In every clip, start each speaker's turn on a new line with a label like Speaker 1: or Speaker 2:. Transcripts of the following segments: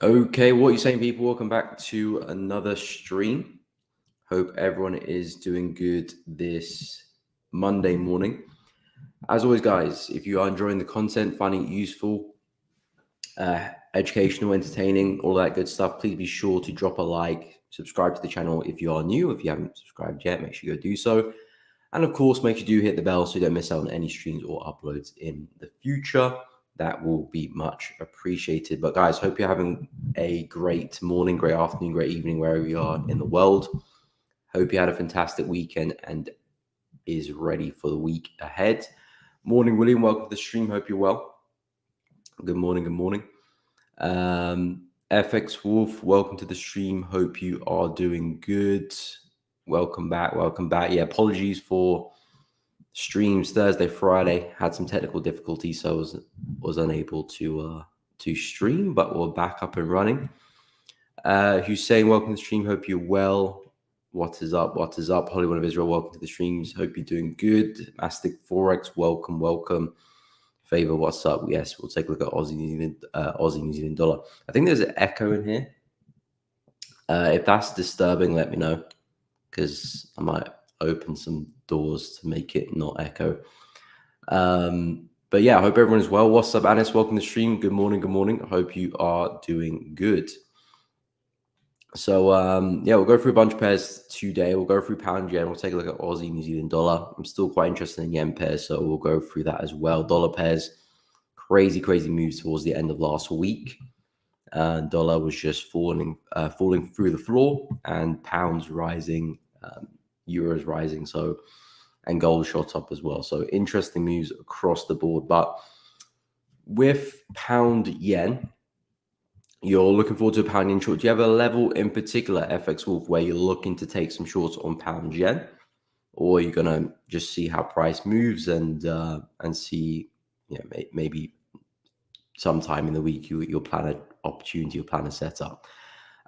Speaker 1: Okay, what are you saying, people? Welcome back to another stream. Hope everyone is doing good this Monday morning. As always, guys, if you are enjoying the content, finding it useful, educational, entertaining, all that good stuff, please be sure to drop a like, subscribe to the channel if you are new. If you haven't subscribed yet, make sure you go do so. And of course, make sure you do hit the bell so you don't miss out on any streams or uploads in the future. That will be much appreciated. But guys, hope you're having a great morning, great afternoon, great evening, wherever you are in the world. Hope you had a fantastic weekend and is ready for the week ahead. Morning, William. Welcome to the stream. Hope you're well. Good morning. Good morning. FX Wolf, welcome to the stream. Hope you are doing good. Welcome back. Welcome back. Yeah, apologies for streams Thursday, Friday. Had some technical difficulties, so I was unable to stream, but we're back up and running. Hussein, welcome to the stream. Hope you're well. What is up? What is up? Holy One of Israel, welcome to the streams. Hope you're doing good. Mastic Forex, welcome, welcome. Favor, what's up? Yes, we'll take a look at Aussie New Zealand dollar. I think there's an echo in here. If that's disturbing, let me know, because I might open some doors to make it not echo. But yeah, I hope everyone is well. What's up, Anis? Welcome to the stream. Good morning. Good morning. I hope you are doing good. So yeah, we'll go through a bunch of pairs today. We'll go through pound yen. We'll take a look at Aussie New Zealand dollar. I'm still quite interested in yen pairs, so we'll go through that as well. Dollar pairs, crazy moves towards the end of last week. Dollar was just falling through the floor, and pounds rising, euros rising. So, and gold shot up as well. So interesting moves across the board. But with pound yen, you're looking forward to a pound yen short. Do you have a level in particular, FX Wolf, where you're looking to take some shorts on pound yen, or are you gonna just see how price moves and see, maybe sometime in the week you'll plan an opportunity, you'll plan a setup?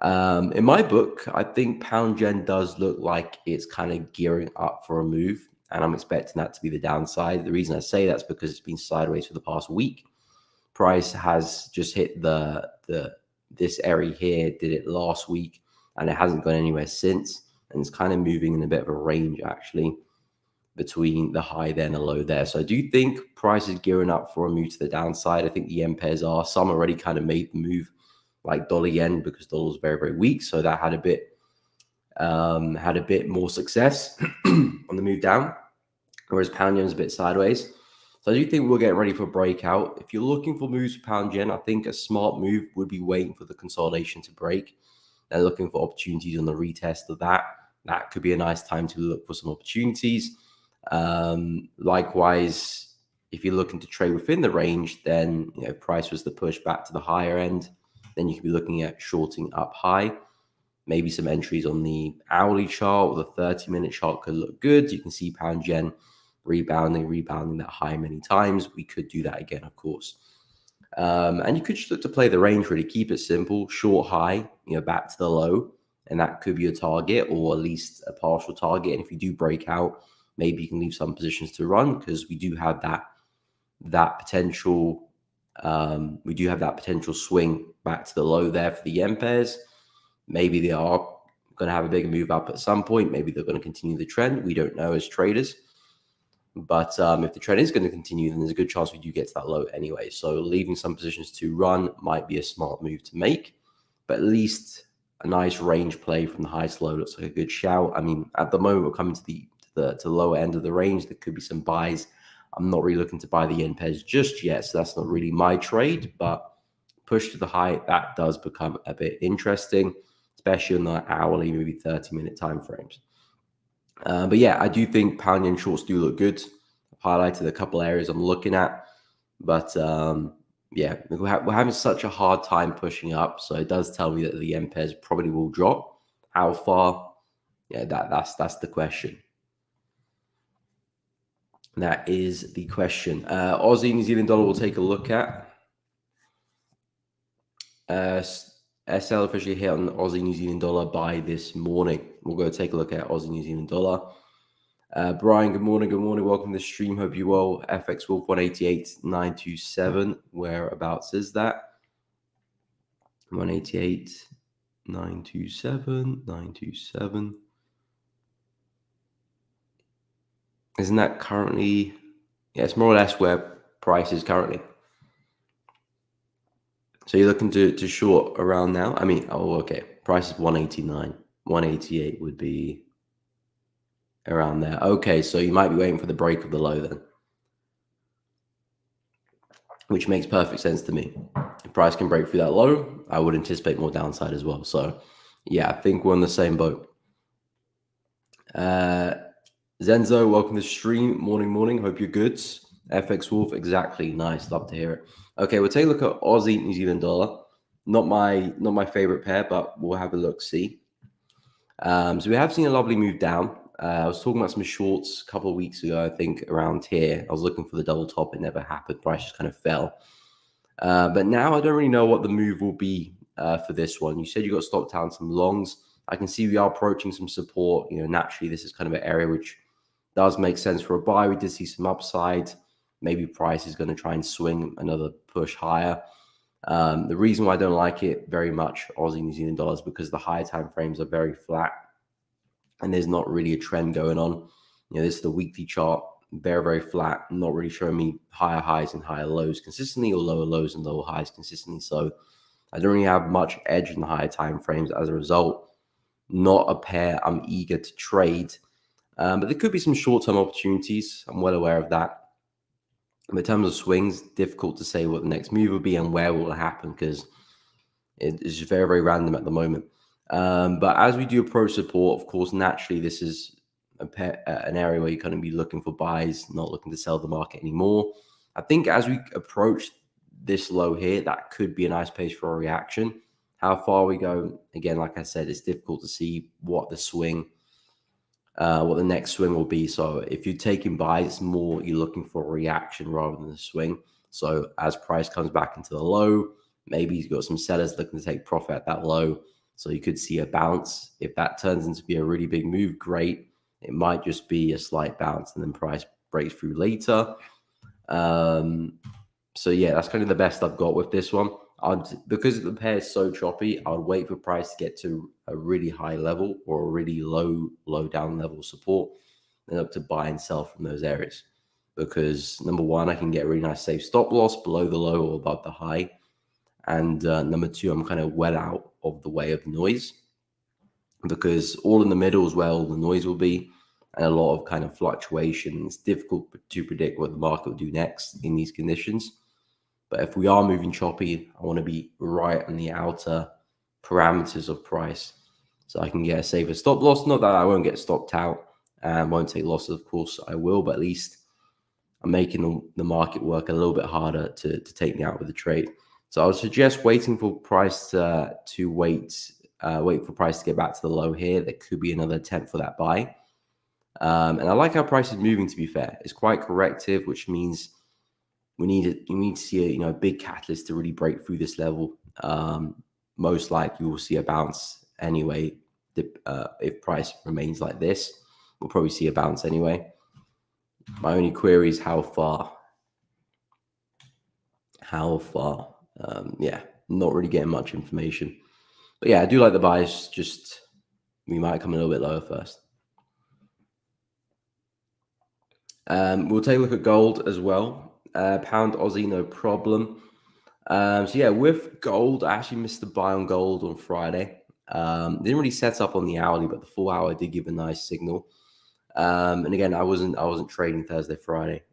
Speaker 1: In my book, I think pound yen does look like it's kind of gearing up for a move, and I'm expecting that to be the downside. The reason I say that's because it's been sideways for the past week. Price has just hit this area here, did it last week, and it hasn't gone anywhere since. And it's kind of moving in a bit of a range, actually, between the high there and the low there. So I do think price is gearing up for a move to the downside. I think the yen pairs are. Some already kind of made the move, like dollar yen, because dollar was very, very weak. So that had a bit more success on the move down, whereas pound yen is a bit sideways. So I do think we're getting ready for a breakout. If you're looking for moves for pound yen, I think a smart move would be waiting for the consolidation to break. They're looking for opportunities on the retest of that. That could be a nice time to look for some opportunities. Likewise, if you're looking to trade within the range, then price was the push back to the higher end. Then you could be looking at shorting up high. Maybe some entries on the hourly chart or the 30-minute chart could look good. You can see pound yen rebounding that high many times. We could do that again, of course. And you could just look to play the range, really keep it simple, short high, back to the low, and that could be a target or at least a partial target. And if you do break out, maybe you can leave some positions to run, because we do have that potential. We do have that potential swing back to the low there for the yen pairs. Maybe they are going to have a bigger move up at some point. Maybe they're going to continue the trend. We don't know as traders. But if the trend is going to continue, then there's a good chance we do get to that low anyway. So leaving some positions to run might be a smart move to make. But at least a nice range play from the highest low looks like a good shout. I mean, at the moment, we're coming to the lower end of the range. There could be some buys. I'm not really looking to buy the yen pairs just yet, so that's not really my trade. But push to the high, that does become a bit interesting, especially on the hourly, maybe 30-minute time frames. But yeah, I do think pound yen shorts do look good. I've highlighted a couple areas I'm looking at, but yeah, we're having such a hard time pushing up, so it does tell me that the yen pairs probably will drop. How far? Yeah, that's the question. That is the question. Aussie New Zealand dollar we'll take a look at. SL officially hit on Aussie New Zealand dollar buy this morning. We'll go take a look at Aussie New Zealand dollar. Brian, good morning. Good morning. Welcome to the stream. Hope you're well. FX Wolf 188.927. Whereabouts is that? 188.927, 927. Isn't that currently? Yeah, it's more or less where price is currently. So you're looking to short around now? I mean, oh, okay. Price is 189. 188 would be around there. Okay, so you might be waiting for the break of the low then, which makes perfect sense to me. If price can break through that low, I would anticipate more downside as well. So yeah, I think we're on the same boat. Zenzo, welcome to the stream. Morning. Hope you're good. FX Wolf, exactly. Nice. Love to hear it. Okay, we'll take a look at Aussie New Zealand dollar. Not my favorite pair, but we'll have a look. See. So we have seen a lovely move down. I was talking about some shorts a couple of weeks ago, I think around here. I was looking for the double top. It never happened. Price just kind of fell. But now I don't really know what the move will be for this one. You said you got stopped out some longs. I can see we are approaching some support. Naturally, this is kind of an area which does make sense for a buy. We did see some upside. Maybe price is going to try and swing another push higher. The reason why I don't like it very much, Aussie New Zealand dollars, because the higher time frames are very flat and there's not really a trend going on. This is the weekly chart, very flat, not really showing me higher highs and higher lows consistently, or lower lows and lower highs consistently. So I don't really have much edge in the higher time frames. As a result, not a pair I'm eager to trade. But there could be some short-term opportunities. I'm well aware of that. But in terms of swings, difficult to say what the next move will be and where will it happen, because it's just very random at the moment. But as we do approach support, of course, naturally, this is an area where you're going to be looking for buys, not looking to sell the market anymore. I think as we approach this low here, that could be a nice pace for a reaction. How far we go, again, like I said, it's difficult to see what the next swing will be. So if you're taking buys, it's more you're looking for a reaction rather than a swing. So as price comes back into the low, maybe you've got some sellers looking to take profit at that low. So you could see a bounce. If that turns into be a really big move, great. It might just be a slight bounce and then price breaks through later. So yeah, that's kind of the best I've got with this one. Because the pair is so choppy, I would wait for price to get to a really high level or a really low down level support, then up to buy and sell from those areas. Because number one, I can get a really nice safe stop loss below the low or above the high. And number two, I'm kind of well out of the way of noise, because all in the middle is where all the noise will be, and a lot of kind of fluctuation. It's difficult to predict what the market will do next in these conditions. But if we are moving choppy, I want to be right on the outer parameters of price, so I can get a safer stop loss. Not that I won't get stopped out and won't take losses, of course I will, but at least I'm making the market work a little bit harder to take me out with the trade. So I would suggest waiting for price to wait for price to get back to the low here. There could be another attempt for that buy. And I like how price is moving, to be fair. It's quite corrective, which means you need to see a big catalyst to really break through this level. Most likely we'll see a bounce anyway. If price remains like this, we'll probably see a bounce anyway. My only query is how far. Yeah, not really getting much information. But yeah, I do like the buys. Just we might come a little bit lower first. We'll take a look at gold as well. Pound Aussie, no problem. So yeah, with gold, I actually missed the buy on gold on Friday. Didn't really set up on the hourly, but the full hour did give a nice signal. And again, I wasn't trading Thursday, Friday,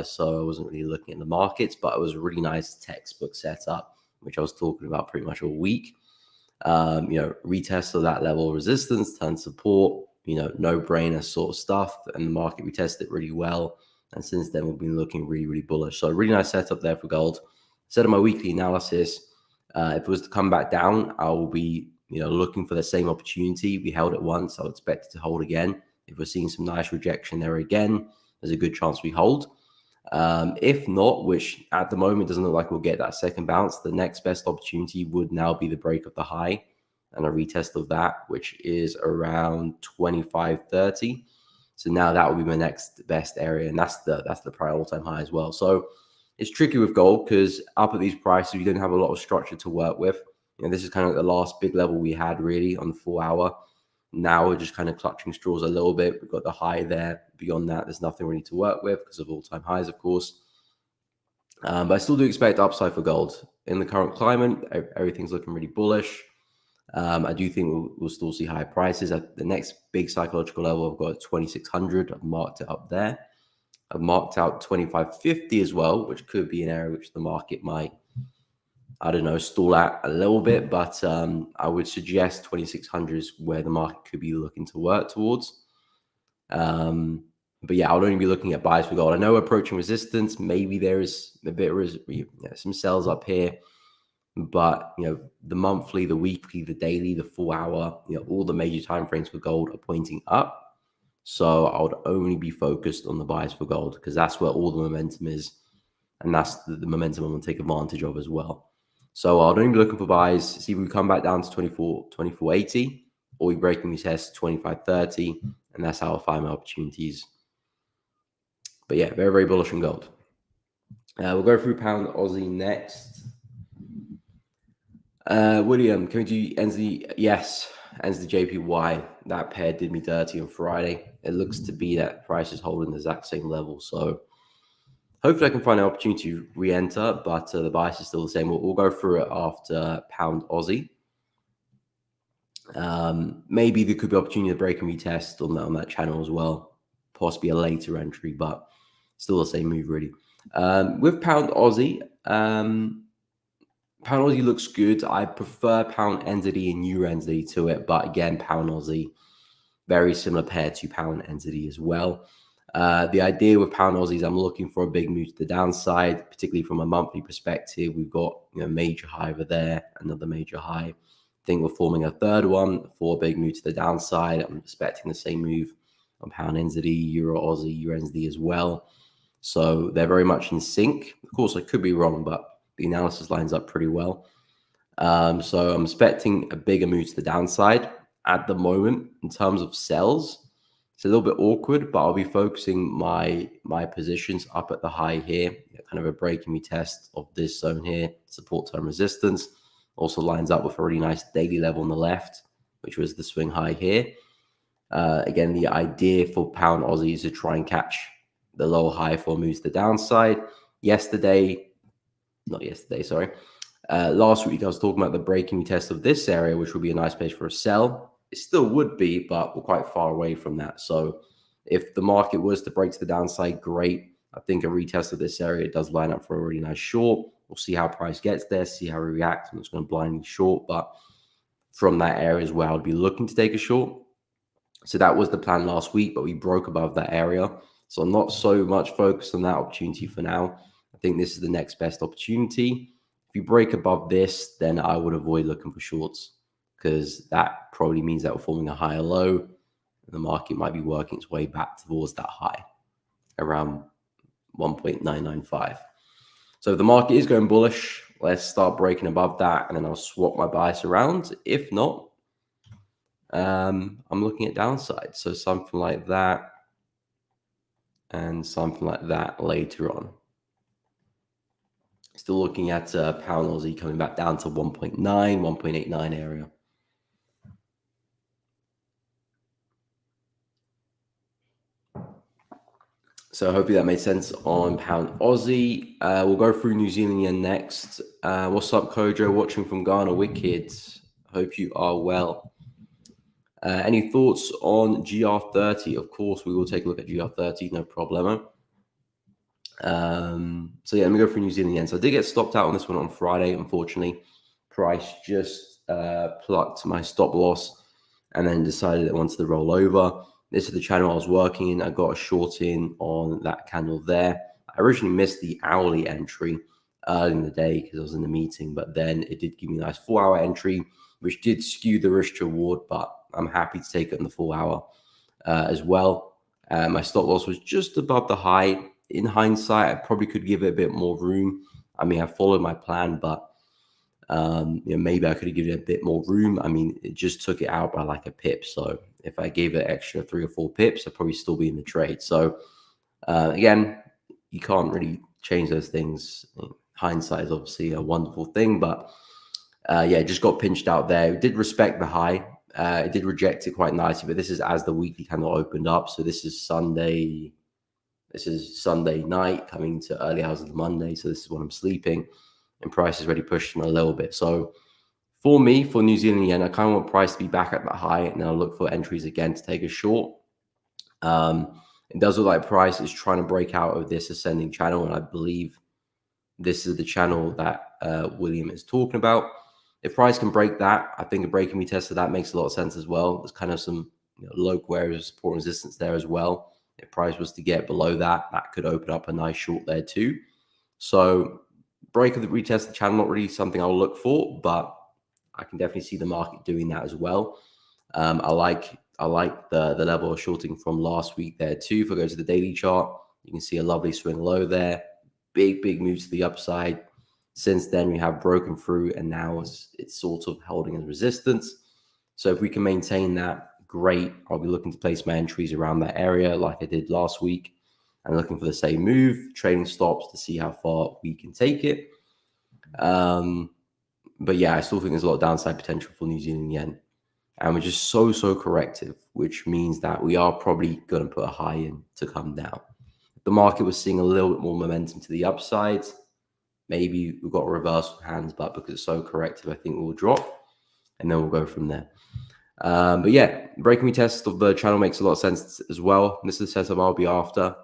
Speaker 1: so I wasn't really looking at the markets, but it was a really nice textbook setup, which I was talking about pretty much all week. Retest of that level of resistance, turn support, no-brainer sort of stuff, and the market retested it really well. And since then, we've been looking really bullish. So a really nice setup there for gold. Instead of my weekly analysis, if it was to come back down, I will be looking for the same opportunity. We held it once. I would expect it to hold again. If we're seeing some nice rejection there again, there's a good chance we hold. If not, which at the moment doesn't look like we'll get that second bounce, the next best opportunity would now be the break of the high and a retest of that, which is around 25.30. So now that will be my next best area, and that's the prior all-time high as well. So it's tricky with gold because up at these prices, you don't have a lot of structure to work with. this is kind of the last big level we had really on the 4 hour. Now we're just kind of clutching straws a little bit. We've got the high there. Beyond that, there's nothing really to work with because of all-time highs, of course. But I still do expect upside for gold. In the current climate, everything's looking really bullish. I do think we'll still see higher prices. At the next big psychological level, I've got 2,600. I've marked it up there. I've marked out 2,550 as well, which could be an area which the market might, I don't know, stall at a little bit. But I would suggest 2,600 is where the market could be looking to work towards. But yeah, I'll only be looking at buys for gold. I know approaching resistance. Maybe there is a bit some sells up here. But, the monthly, the weekly, the daily, the 4 hour, all the major timeframes for gold are pointing up. So I would only be focused on the buys for gold because that's where all the momentum is. And that's the momentum I'm going to take advantage of as well. So I'll only be looking for buys. See if we come back down to 24.80 or we break and we test 25.30. And that's how I'll find my opportunities. But yeah, very, very bullish on gold. We'll go through pound Aussie next. William, can we do NZ? Yes, NZ JPY. That pair did me dirty on Friday. It looks to be that price is holding the exact same level. So hopefully I can find an opportunity to re-enter, but the bias is still the same. We'll go through it after pound Aussie. Maybe there could be opportunity to break and retest on that channel as well. Possibly a later entry, but still the same move really. With pound Aussie, pound Aussie looks good. I prefer pound NZD and euro NZD to it, but again, pound Aussie, very similar pair to pound NZD as well. The idea with pound Aussie is I'm looking for a big move to the downside, particularly from a monthly perspective. We've got a major high over there, another major high. I think we're forming a third one for a big move to the downside. I'm expecting the same move on pound NZD, euro Aussie, euro NZD as well. So they're very much in sync. Of course, I could be wrong, but the analysis lines up pretty well. So I'm expecting a bigger move to the downside at the moment. In terms of sells, it's a little bit awkward, but I'll be focusing my positions up at the high here, kind of a break and retest of this zone here, support term resistance. Also lines up with a really nice daily level on the left, which was the swing high here. Again, the idea for pound Aussie is to try and catch the lower high for moves to the downside. Last week I was talking about the breaking test of this area, which would be a nice place for a sell. It still would be, but we're quite far away from that. So if the market was to break to the downside, great. I think a retest of this area does line up for a really nice short. We'll see how price gets there, see how we react. I'm just going to blindly short, but from that area is where I would be looking to take a short. So that was the plan last week, but we broke above that area. So I'm not so much focused on that opportunity for now. I think this is the next best opportunity. If you break above this, then I would avoid looking for shorts because that probably means that we're forming a higher low and the market might be working its way back towards that high around 1.995. So if the market is going bullish, let's start breaking above that and then I'll swap my bias around. If not, I'm looking at downside. So something like that and something like that later on. Still looking at pound Aussie coming back down to 1.9, 1.89 area. So hopefully that made sense on pound Aussie. We'll go through New Zealand yen next. What's up, Kojo? Watching from Ghana, wicked. Hope you are well. Any thoughts on GR30? Of course, we will take a look at GR30, no problemo. So yeah, let me go through New Zealand yen. So I did get stopped out on this one on Friday, unfortunately. Price just plucked my stop loss and then decided it wanted to roll over. This is the channel I was working in. I got a short in on that candle there. I originally missed the hourly entry early in the day because I was in the meeting, but then it did give me a nice 4-hour entry, which did skew the risk to reward, but I'm happy to take it in the 4-hour as well. My stop loss was just above the high. In hindsight, I probably could give it a bit more room. I mean, I followed my plan, but maybe I could have given it a bit more room. I mean, it just took it out by like a pip. So if I gave it extra 3 or 4 pips, I'd probably still be in the trade. So again, you can't really change those things. Hindsight is obviously a wonderful thing, but Yeah, it just got pinched out there. It did respect the high. It did reject it quite nicely, but this is as the weekly candle opened up. So this is Sunday. This is Sunday night coming to early hours of the Monday. So this is when I'm sleeping, and price is already pushing a little bit. So for me, for New Zealand yen, I kind of want price to be back at that high, and I'll look for entries again to take a short. It does look like price is trying to break out of this ascending channel, and I believe this is the channel that William is talking about. If price can break that, I think a break can be tested. That makes a lot of sense as well. There's kind of some local areas of support and resistance there as well. If price was to get below that, that could open up a nice short there too. So break of the retest the channel, not really something I'll look for, but I can definitely see the market doing that as well. I like the level of shorting from last week there too. If I go to the daily chart, you can see a lovely swing low there. Big moves to the upside. Since then, we have broken through, and now it's sort of holding as resistance. So if we can maintain that, great. I'll be looking to place my entries around that area like I did last week, and looking for the same move, trading stops to see how far we can take it. But yeah, I still think there's a lot of downside potential for New Zealand yen. And we're just so corrective, which means that we are probably going to put a high in to come down. If the market was seeing a little bit more momentum to the upside, maybe we've got a reversal hands, but because it's so corrective, I think we'll drop, and then we'll go from there. But yeah, breaking retest of the channel makes a lot of sense as well. This is the setup I'll be after,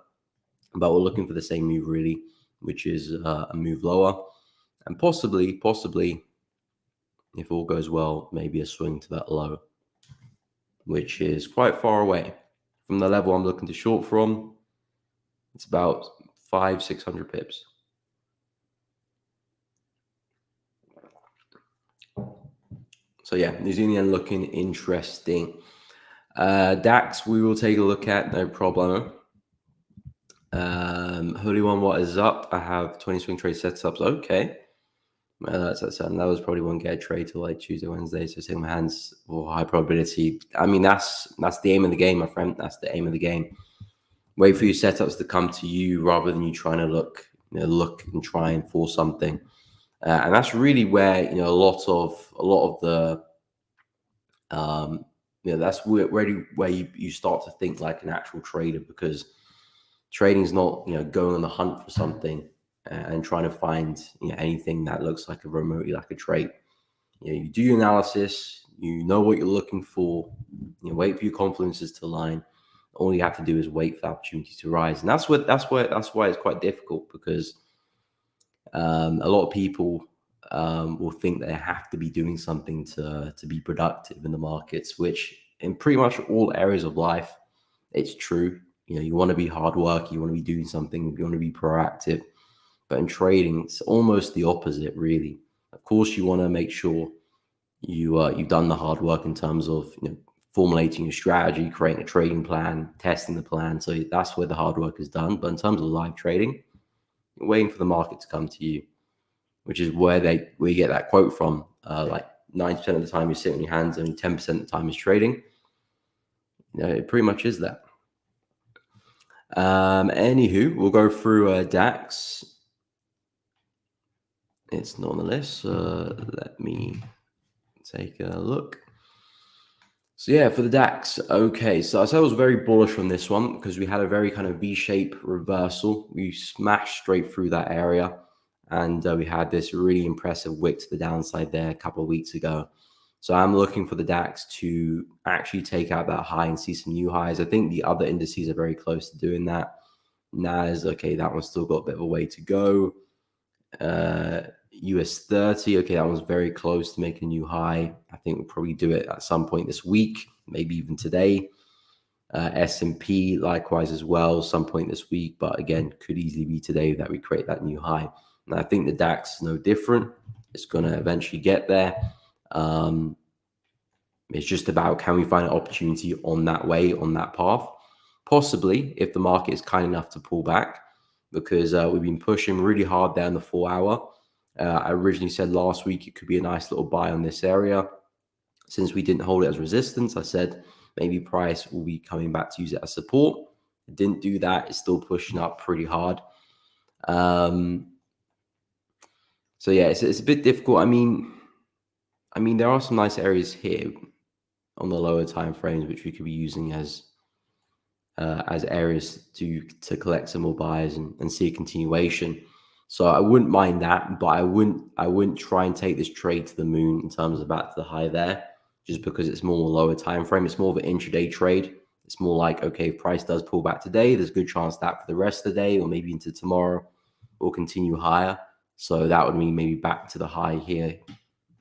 Speaker 1: but we're looking for the same move really, which is a move lower, and possibly, if all goes well, maybe a swing to that low, which is quite far away from the level I'm looking to short from. It's about 500-600 pips. So yeah, New Zealand looking interesting. DAX, we will take a look at, no problem. Holy One, what is up? I have 20 swing trade setups. Okay. That was probably one get trade till like Tuesday, Wednesday. So taking my hands for high probability. I mean, that's the aim of the game, my friend. That's the aim of the game. Wait for your setups to come to you rather than you trying to look and try and force something. And that's really where a lot of the that's where you start to think like an actual trader, because trading is not going on the hunt for something and trying to find anything that looks like remotely like a trade. You do your analysis, you know what you're looking for, wait for your confluences to align. All you have to do is wait for the opportunity to rise, and that's why it's quite difficult, because a lot of people will think they have to be doing something to be productive in the markets, which in pretty much all areas of life, it's true. You want to be hard work, you want to be doing something, you want to be proactive. But in trading, it's almost the opposite, really. Of course, you want to make sure you've done the hard work in terms of formulating your strategy, creating a trading plan, testing the plan. So that's where the hard work is done. But in terms of live trading, you're waiting for the market to come to you, which is where you get that quote from. Like 90% of the time you're sitting on your hands, only 10% of the time is trading. It pretty much is that. Anywho, we'll go through DAX. It's not on the list. Let me take a look. So yeah, for the DAX, okay. So I said I was very bullish on this one because we had a very kind of V-shape reversal. We smashed straight through that area, and we had this really impressive wick to the downside there a couple of weeks ago. So I'm looking for the DAX to actually take out that high and see some new highs. I think the other indices are very close to doing that. NAS, okay, that one's still got a bit of a way to go. US 30, okay, that one's very close to making a new high. I think we'll probably do it at some point this week, maybe even today. S&P likewise as well, some point this week, but again, could easily be today that we create that new high. And I think the DAX is no different. It's going to eventually get there. It's just about, can we find an opportunity on that way, on that path? Possibly, if the market is kind enough to pull back, because we've been pushing really hard there in the 4 hour. I originally said last week it could be a nice little buy on this area. Since we didn't hold it as resistance, I said maybe price will be coming back to use it as support. It didn't do that. It's still pushing up pretty hard. So yeah, it's a bit difficult. I mean, I mean, there are some nice areas here on the lower time frames which we could be using as areas to collect some more buys and see a continuation. So I wouldn't mind that, but I wouldn't try and take this trade to the moon in terms of back to the high there, just because it's more lower time frame. It's more of an intraday trade. It's more like, okay, if price does pull back today, there's a good chance that for the rest of the day or maybe into tomorrow will continue higher. So that would mean maybe back to the high here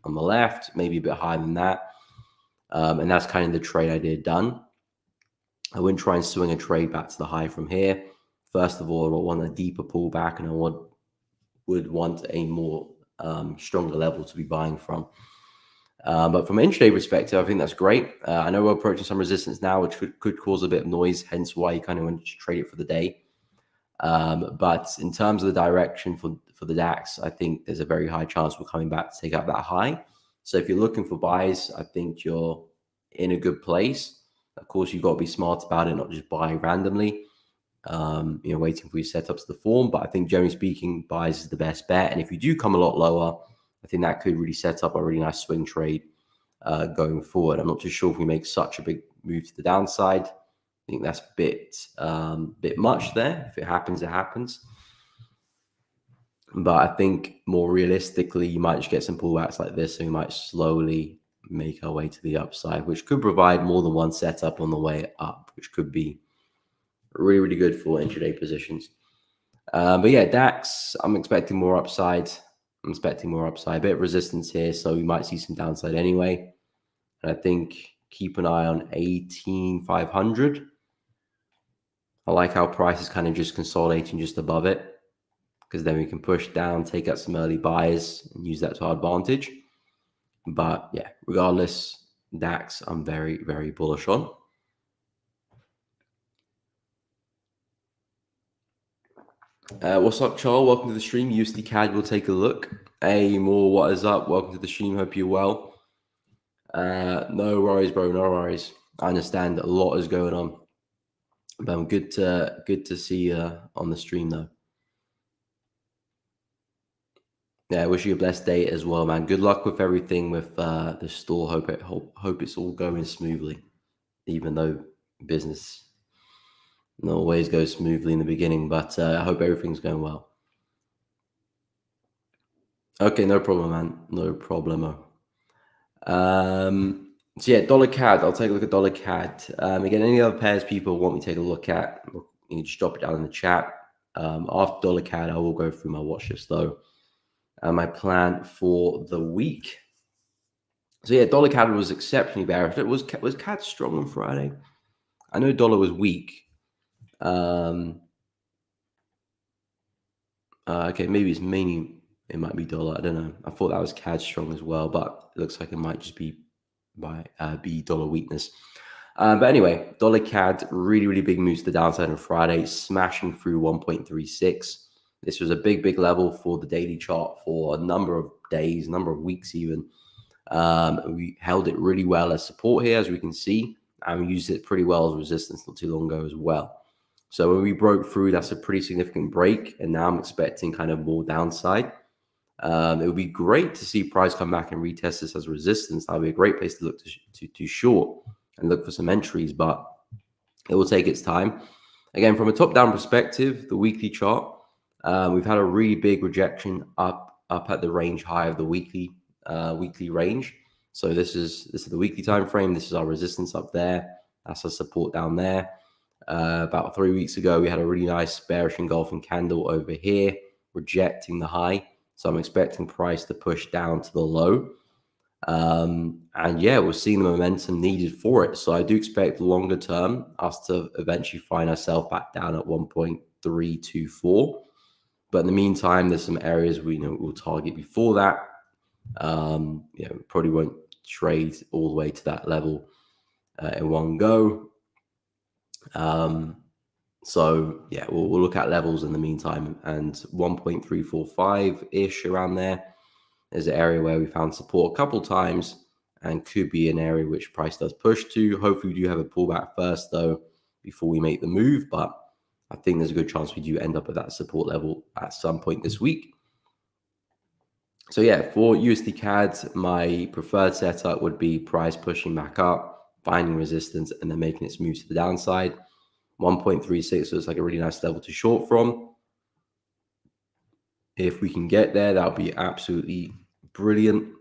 Speaker 1: on the left, maybe a bit higher than that. And that's kind of the trade idea done. I wouldn't try and swing a trade back to the high from here. First of all, I want a deeper pullback, and I would want a more stronger level to be buying from. But from an intraday perspective, I think that's great. I know we're approaching some resistance now, which could cause a bit of noise, hence why you kind of want to trade it for the day. But in terms of the direction for the DAX, I think there's a very high chance we're coming back to take out that high. So if you're looking for buys, I think you're in a good place. Of course, you've got to be smart about it, not just buy randomly, waiting for your setups to form. But I think generally speaking, buys is the best bet. And if you do come a lot lower, I think that could really set up a really nice swing trade going forward. I'm not too sure if we make such a big move to the downside. I think that's a bit much there. If it happens, it happens. But I think more realistically, you might just get some pullbacks like this, and we might slowly make our way to the upside, which could provide more than one setup on the way up, which could be really, really good for intraday positions. But yeah, DAX, I'm expecting more upside. A bit of resistance here, so we might see some downside anyway. And I think keep an eye on 18,500. I like how price is kind of just consolidating just above it, because then we can push down, take out some early buys, and use that to our advantage. But yeah, regardless, DAX, I'm very, very bullish on. What's up, Charles? Welcome to the stream. USD CAD, we'll take a look. Hey, Moore, what is up? Welcome to the stream. Hope you're well. No worries, bro. No worries. I understand a lot is going on, but I'm good to see you on the stream though. Yeah, I wish you a blessed day as well, man. Good luck with everything with the store. Hope it's all going smoothly, even though business not always goes smoothly in the beginning. But I hope everything's going well. Okay, no problem, man. No problemo. So yeah, dollar CAD. I'll take a look at dollar CAD. Again, any other pairs people want me to take a look at, you can just drop it down in the chat. After dollar CAD, I will go through my watch list though. My plan for the week. So yeah, dollar CAD was exceptionally bearish. Was CAD strong on Friday? I know dollar was weak. Okay, maybe it might be dollar. I don't know. I thought that was CAD strong as well, but it looks like it might just be dollar weakness. But anyway, dollar CAD, really, really big moves to the downside on Friday, smashing through 1.36. This was a big level for the daily chart for a number of days, a number of weeks even. We held it really well as support here, as we can see, and we used it pretty well as resistance not too long ago as well. So when we broke through, that's a pretty significant break, and now I'm expecting kind of more downside. It would be great to see price come back and retest this as resistance. That would be a great place to look to short and look for some entries, but it will take its time. Again, from a top-down perspective, the weekly chart, we've had a really big rejection up at the range high of the weekly range. So this is the weekly time frame. This is our resistance up there. That's our support down there. About 3 weeks ago, we had a really nice bearish engulfing candle over here, rejecting the high. So I'm expecting price to push down to the low. And yeah, we're seeing the momentum needed for it. So I do expect longer term us to eventually find ourselves back down at 1.324. But in the meantime, there's some areas we'll target before that. Probably won't trade all the way to that level in one go. So yeah, we'll look at levels in the meantime, and 1.345-ish around there is an area where we found support a couple times and could be an area which price does push to. Hopefully we do have a pullback first though before we make the move, but I think there's a good chance we do end up at that support level at some point this week. So yeah, for USD CAD, my preferred setup would be price pushing back up, finding resistance, and then making its move to the downside. 1.36 looks like a really nice level to short from. If we can get there, that would be absolutely brilliant.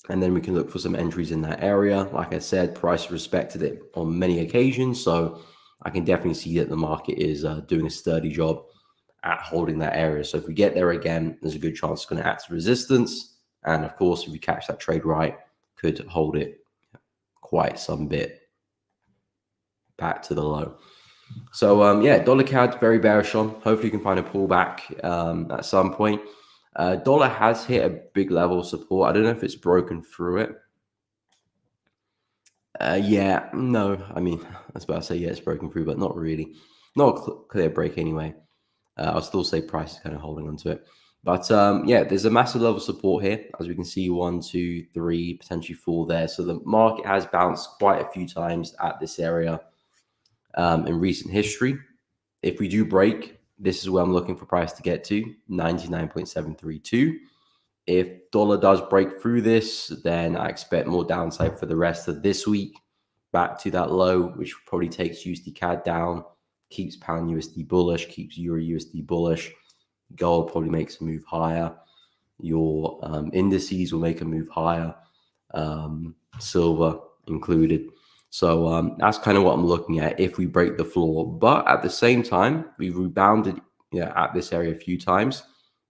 Speaker 1: And then we can look for some entries in that area. Like I said, price respected it on many occasions. So I can definitely see that the market is doing a sturdy job at holding that area. So if we get there again, there's a good chance it's going to act as resistance. And of course, if we catch that trade right, could hold it quite some bit back to the low. So yeah, dollar CAD very bearish on. Hopefully you can find a pullback at some point. Dollar has hit a big level of support. I don't know if it's broken through it. Yeah, no, I mean, I was about to say, yeah, it's broken through, but not really. Not a clear break anyway. I'll still say price is kind of holding onto it. But yeah, there's a massive level of support here. As we can see, 1, 2, 3, potentially 4 there. So the market has bounced quite a few times at this area in recent history. If we do break, this is where I'm looking for price to get to, 99.732. If dollar does break through this, then I expect more downside for the rest of this week, back to that low, which probably takes USD CAD down, keeps pound USD bullish, keeps Euro USD bullish. Gold probably makes a move higher. Your indices will make a move higher, silver included. So that's kind of what I'm looking at if we break the floor. But at the same time, we've rebounded at this area a few times.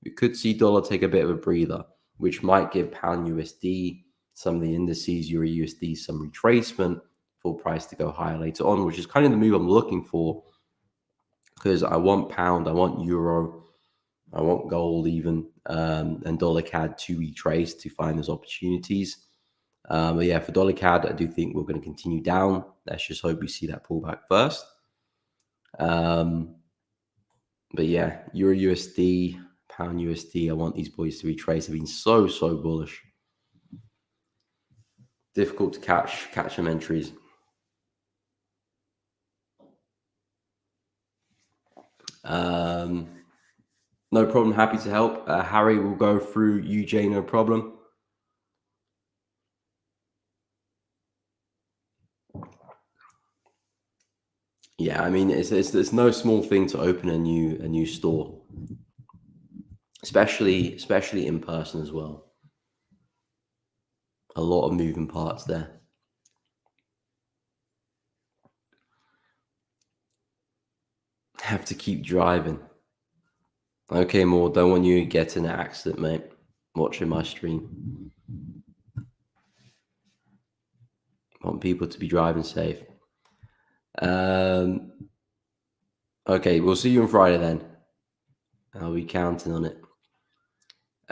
Speaker 1: We could see dollar take a bit of a breather, which might give pound USD, some of the indices, Euro USD, some retracement for price to go higher later on, which is kind of the move I'm looking for, because I want pound, I want euro, I want gold even, and dollar CAD to retrace to find those opportunities. But yeah, for dollar CAD, I do think we're going to continue down. Let's just hope we see that pullback first. But yeah, Euro USD, pound USD, I want these boys to retrace. They've been so bullish. Difficult to catch them entries. No problem. Happy to help. Harry will go through UJ, no problem. Yeah, I mean, it's no small thing to open a new store, especially in person as well. A lot of moving parts there. Have to keep driving. Okay, more. Don't want you to get in an accident, mate. Watching my stream. Want people to be driving safe. Okay, we'll see you on Friday then. I'll be counting on it.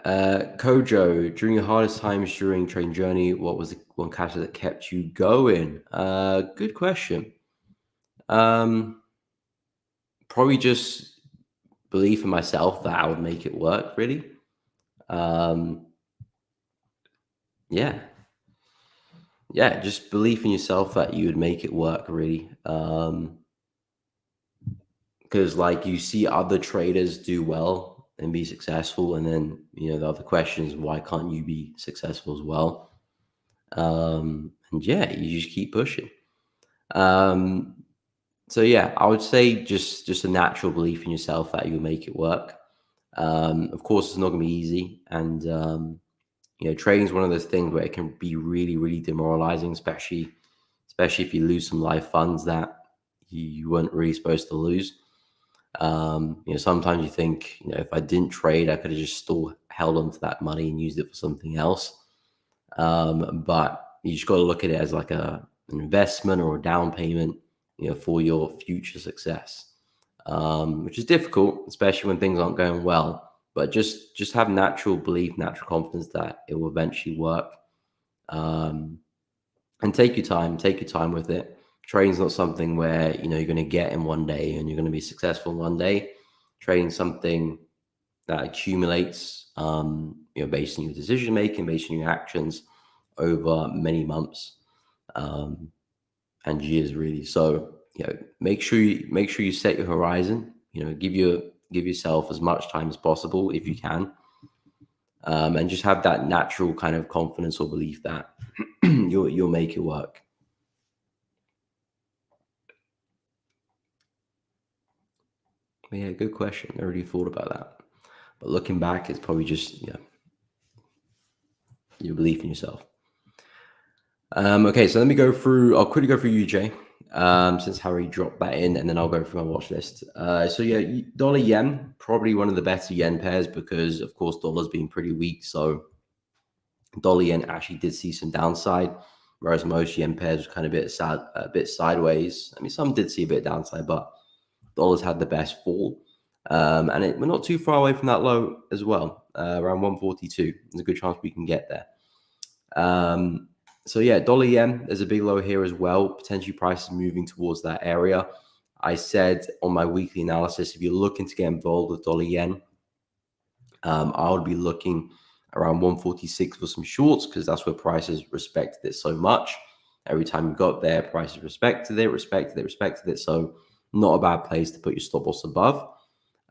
Speaker 1: Kojo, during your hardest times during train journey, what was the one catalyst that kept you going? Good question. Probably just belief in myself that I would make it work, really. Yeah. Yeah, just belief in yourself that you would make it work, really. Because like you see other traders do well and be successful, and then the other question is, why can't you be successful as well? And yeah, you just keep pushing. So yeah, I would say just a natural belief in yourself that you'll make it work. Of course, it's not going to be easy, and trading is one of those things where it can be really demoralizing, especially if you lose some live funds that you weren't really supposed to lose. Sometimes you think, if I didn't trade, I could have just still held on to that money and used it for something else. But you just got to look at it as like an investment or a down payment, for your future success, which is difficult, especially when things aren't going well. But just have natural belief, natural confidence that it will eventually work, and take your time with it. Trading's not something where you're going to get in one day and you're going to be successful in one day. Trading's something that accumulates, based on your decision making, based on your actions over many months, and years, really. So make sure you set your horizon. Give yourself as much time as possible if you can. and just have that natural kind of confidence or belief that you'll make it work. But yeah, good question. I already thought about that. But looking back, it's probably just your belief in yourself. Okay, so let me go through. I'll quickly go through UJ, since Harry dropped that in, and then I'll go through my watch list. So yeah, dollar yen, probably one of the better yen pairs because, of course, dollar's been pretty weak. So dollar yen actually did see some downside, whereas most yen pairs were kind of a bit sideways. I mean, some did see a bit of downside, but dollars had the best fall. And we're not too far away from that low as well, around 142. There's a good chance we can get there. So yeah, dollar yen, there's a big low here as well. Potentially prices moving towards that area. I said on my weekly analysis, if you're looking to get involved with dollar yen, I would be looking around 146 for some shorts because that's where prices respected it so much. Every time you got there, prices respected it. So not a bad place to put your stop loss above.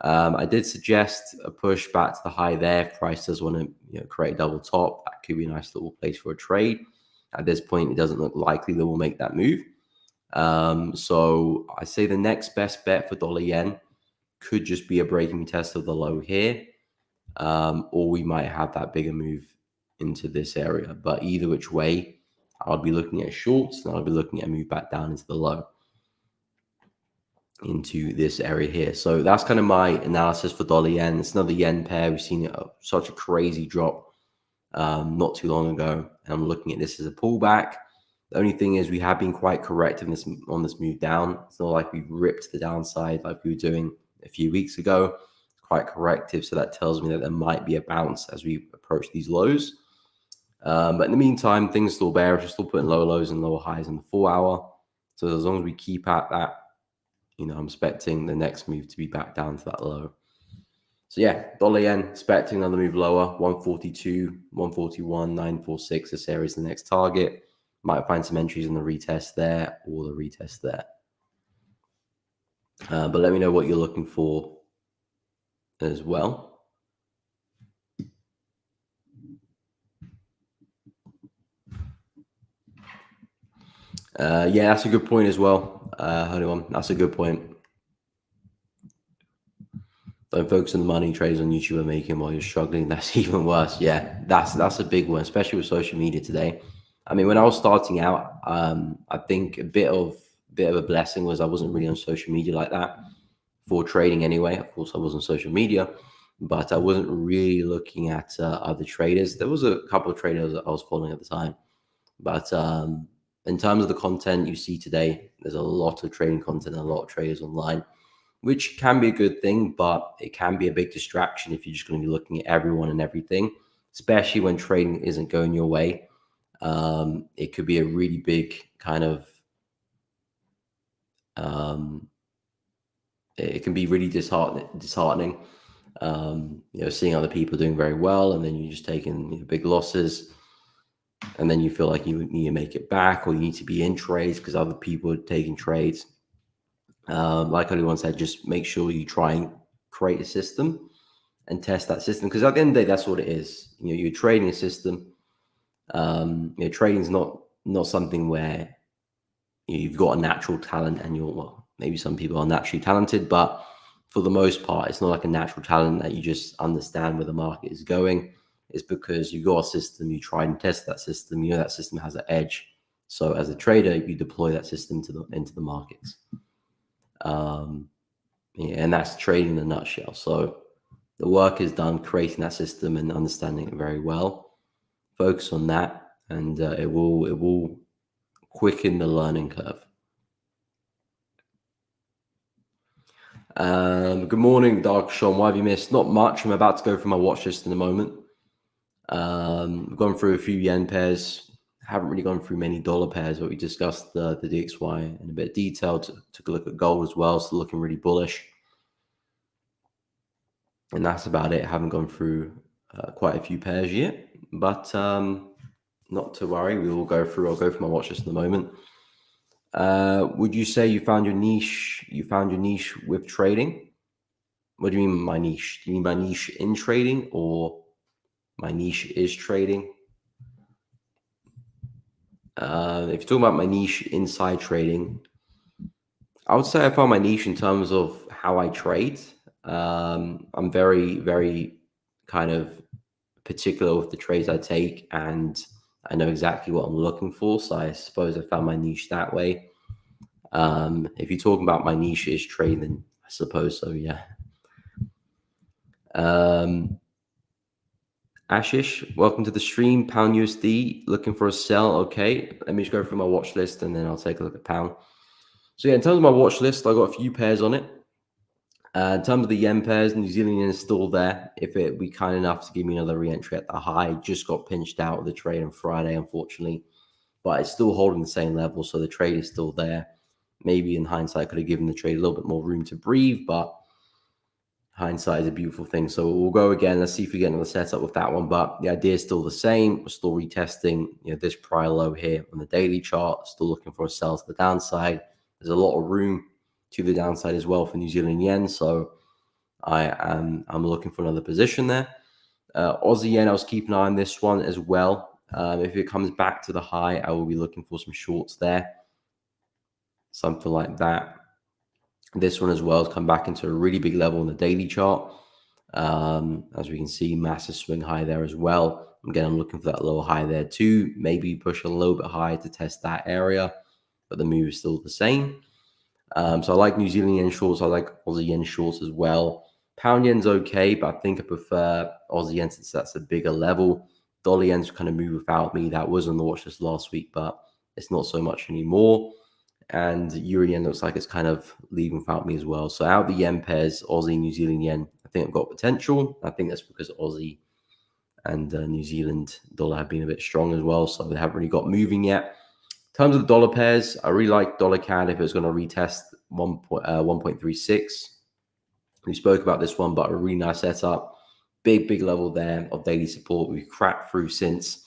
Speaker 1: I did suggest a push back to the high there. If price does want to create a double top, that could be a nice little place for a trade. At this point, it doesn't look likely that we'll make that move. So I say the next best bet for dollar yen could just be a breaking test of the low here, or we might have that bigger move into this area. But either which way, I'll be looking at shorts and I'll be looking at a move back down into the low, into this area here. So that's kind of my analysis for dollar yen. It's another yen pair. We've seen such a crazy drop not too long ago, and I'm looking at this as a pullback. The only thing is we have been quite corrective on this move down. It's not like we ripped the downside like we were doing a few weeks ago. It's quite corrective, so that tells me that there might be a bounce as we approach these lows. But in the meantime, things still bearish. We're still putting lower lows and lower highs in the 4 hour. So as long as we keep at that, I'm expecting the next move to be back down to that low. So yeah, dollar yen, expecting another move lower, 142, 141, 946. This area is the next target. Might find some entries in the retest there or the retest there. But let me know what you're looking for as well. Yeah, that's a good point as well. That's a good point. Don't focus on the money trades on YouTube are making while you're struggling. That's even worse. Yeah, that's a big one, especially with social media today. I mean, when I was starting out, I think a bit of a blessing was I wasn't really on social media like that for trading anyway. Of course, I was on social media, but I wasn't really looking at other traders. There was a couple of traders that I was following at the time, but in terms of the content you see today, there's a lot of trading content and a lot of traders online, which can be a good thing, but it can be a big distraction if you're just going to be looking at everyone and everything, especially when trading isn't going your way. It could be a really big kind of, it can be really disheartening. Seeing other people doing very well, and then you're just taking big losses, and then you feel like you need to make it back, or you need to be in trades because other people are taking trades. Like everyone said, just make sure you try and create a system and test that system, because at the end of the day, that's what it is. You're trading a system. Trading is not something where you've got a natural talent and maybe some people are naturally talented, but for the most part, it's not like a natural talent that you just understand where the market is going. It's because you've got a system, you try and test that system, that system has an edge. So as a trader, you deploy that system into the markets. And that's trading in a nutshell. So the work is done creating that system and understanding it very well. Focus on that, and it will quicken the learning curve. Good morning, Dark Sean. Why have you missed? Not much. I'm about to go through my watch list in a moment. We've gone through a few yen pairs. Haven't really gone through many dollar pairs, but we discussed the DXY in a bit of detail. Took a look at gold as well, so looking really bullish. And that's about it. Haven't gone through quite a few pairs yet, but not to worry. We will go through. I'll go through my watch list in a moment. Would you say you found your niche? You found your niche with trading? What do you mean by niche? Do you mean by niche in trading or my niche is trading. If you're talking about my niche inside trading, I would say I found my niche in terms of how I trade. I'm very, very kind of particular with the trades I take, and I know exactly what I'm looking for. So I suppose I found my niche that way. If you're talking about my niche is trading, I suppose so, yeah. Ashish, welcome to the stream. Pound USD, looking for a sell. Okay, let me just go through my watch list and then I'll take a look at pound. So yeah, in terms of my watch list, I got a few pairs on it. In terms of the yen pairs, New Zealand yen is still there. If it be kind enough to give me another re-entry at the high, just got pinched out of the trade on Friday, unfortunately. But it's still holding the same level, so the trade is still there. Maybe in hindsight, could have given the trade a little bit more room to breathe, but hindsight is a beautiful thing. So we'll go again. Let's see if we get another setup with that one. But the idea is still the same. We're still retesting, this prior low here on the daily chart. Still looking for a sell to the downside. There's a lot of room to the downside as well for New Zealand yen. So I'm looking for another position there. Aussie yen, I was keeping an eye on this one as well. If it comes back to the high, I will be looking for some shorts there. Something like that. This one as well has come back into a really big level on the daily chart. As we can see, massive swing high there as well. Again, I'm looking for that lower high there too. Maybe push a little bit higher to test that area, but the move is still the same. So I like New Zealand yen shorts. I like Aussie yen shorts as well. Pound yen's okay, but I think I prefer Aussie yen since that's a bigger level. Dollar yen's kind of move without me. That was on the watch list last week, but it's not so much anymore. And Euro yen looks like it's kind of leaving without me as well. So out of the yen pairs, Aussie, New Zealand yen, I think I've got potential. I think that's because Aussie and New Zealand dollar have been a bit strong as well. So they haven't really got moving yet. In terms of the dollar pairs, I really like dollar CAD if it's going to retest 1.36. We spoke about this one, but a really nice setup. Big level there of daily support. We've cracked through since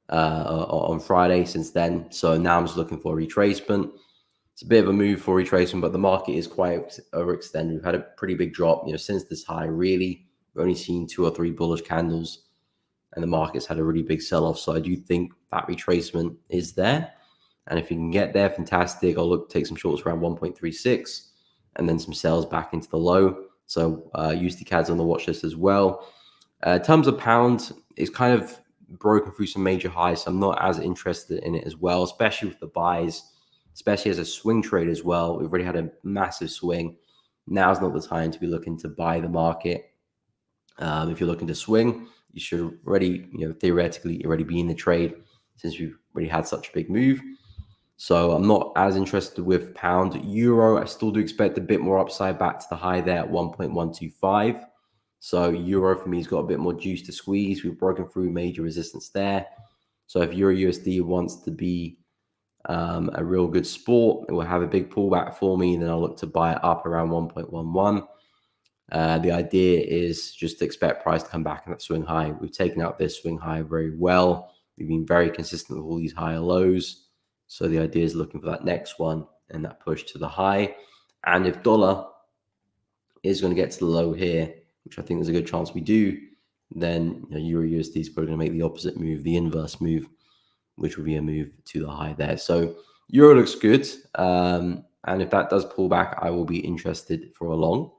Speaker 1: on Friday since then. So now I'm just looking for a retracement. It's a bit of a move for retracement, but the market is quite overextended. We've had a pretty big drop, since this high. Really, we've only seen 2 or 3 bullish candles, and the market's had a really big sell-off. So I do think that retracement is there, and if you can get there, fantastic. I'll look to take some shorts around 1.36, and then some sells back into the low. So USD CAD's on the watch list as well. In terms of pound, it's kind of broken through some major highs, so I'm not as interested in it as well, especially with the buys. Especially as a swing trade as well. We've already had a massive swing. Now's not the time to be looking to buy the market. If you're looking to swing, you should already, theoretically already be in the trade since we've already had such a big move. So I'm not as interested with pound. Euro, I still do expect a bit more upside back to the high there at 1.125. So Euro for me has got a bit more juice to squeeze. We've broken through major resistance there. So if Euro USD wants to be a real good sport, it will have a big pullback for me, and then I'll look to buy it up around 1.11. The idea is just to expect price to come back in that swing high. We've taken out this swing high very well. We've been very consistent with all these higher lows. So the idea is looking for that next one and that push to the high. And if dollar is going to get to the low here, which I think there's a good chance we do, then Euro USD is probably going to make the opposite move, the inverse move, which will be a move to the high there. So Euro looks good. And if that does pull back, I will be interested for a long.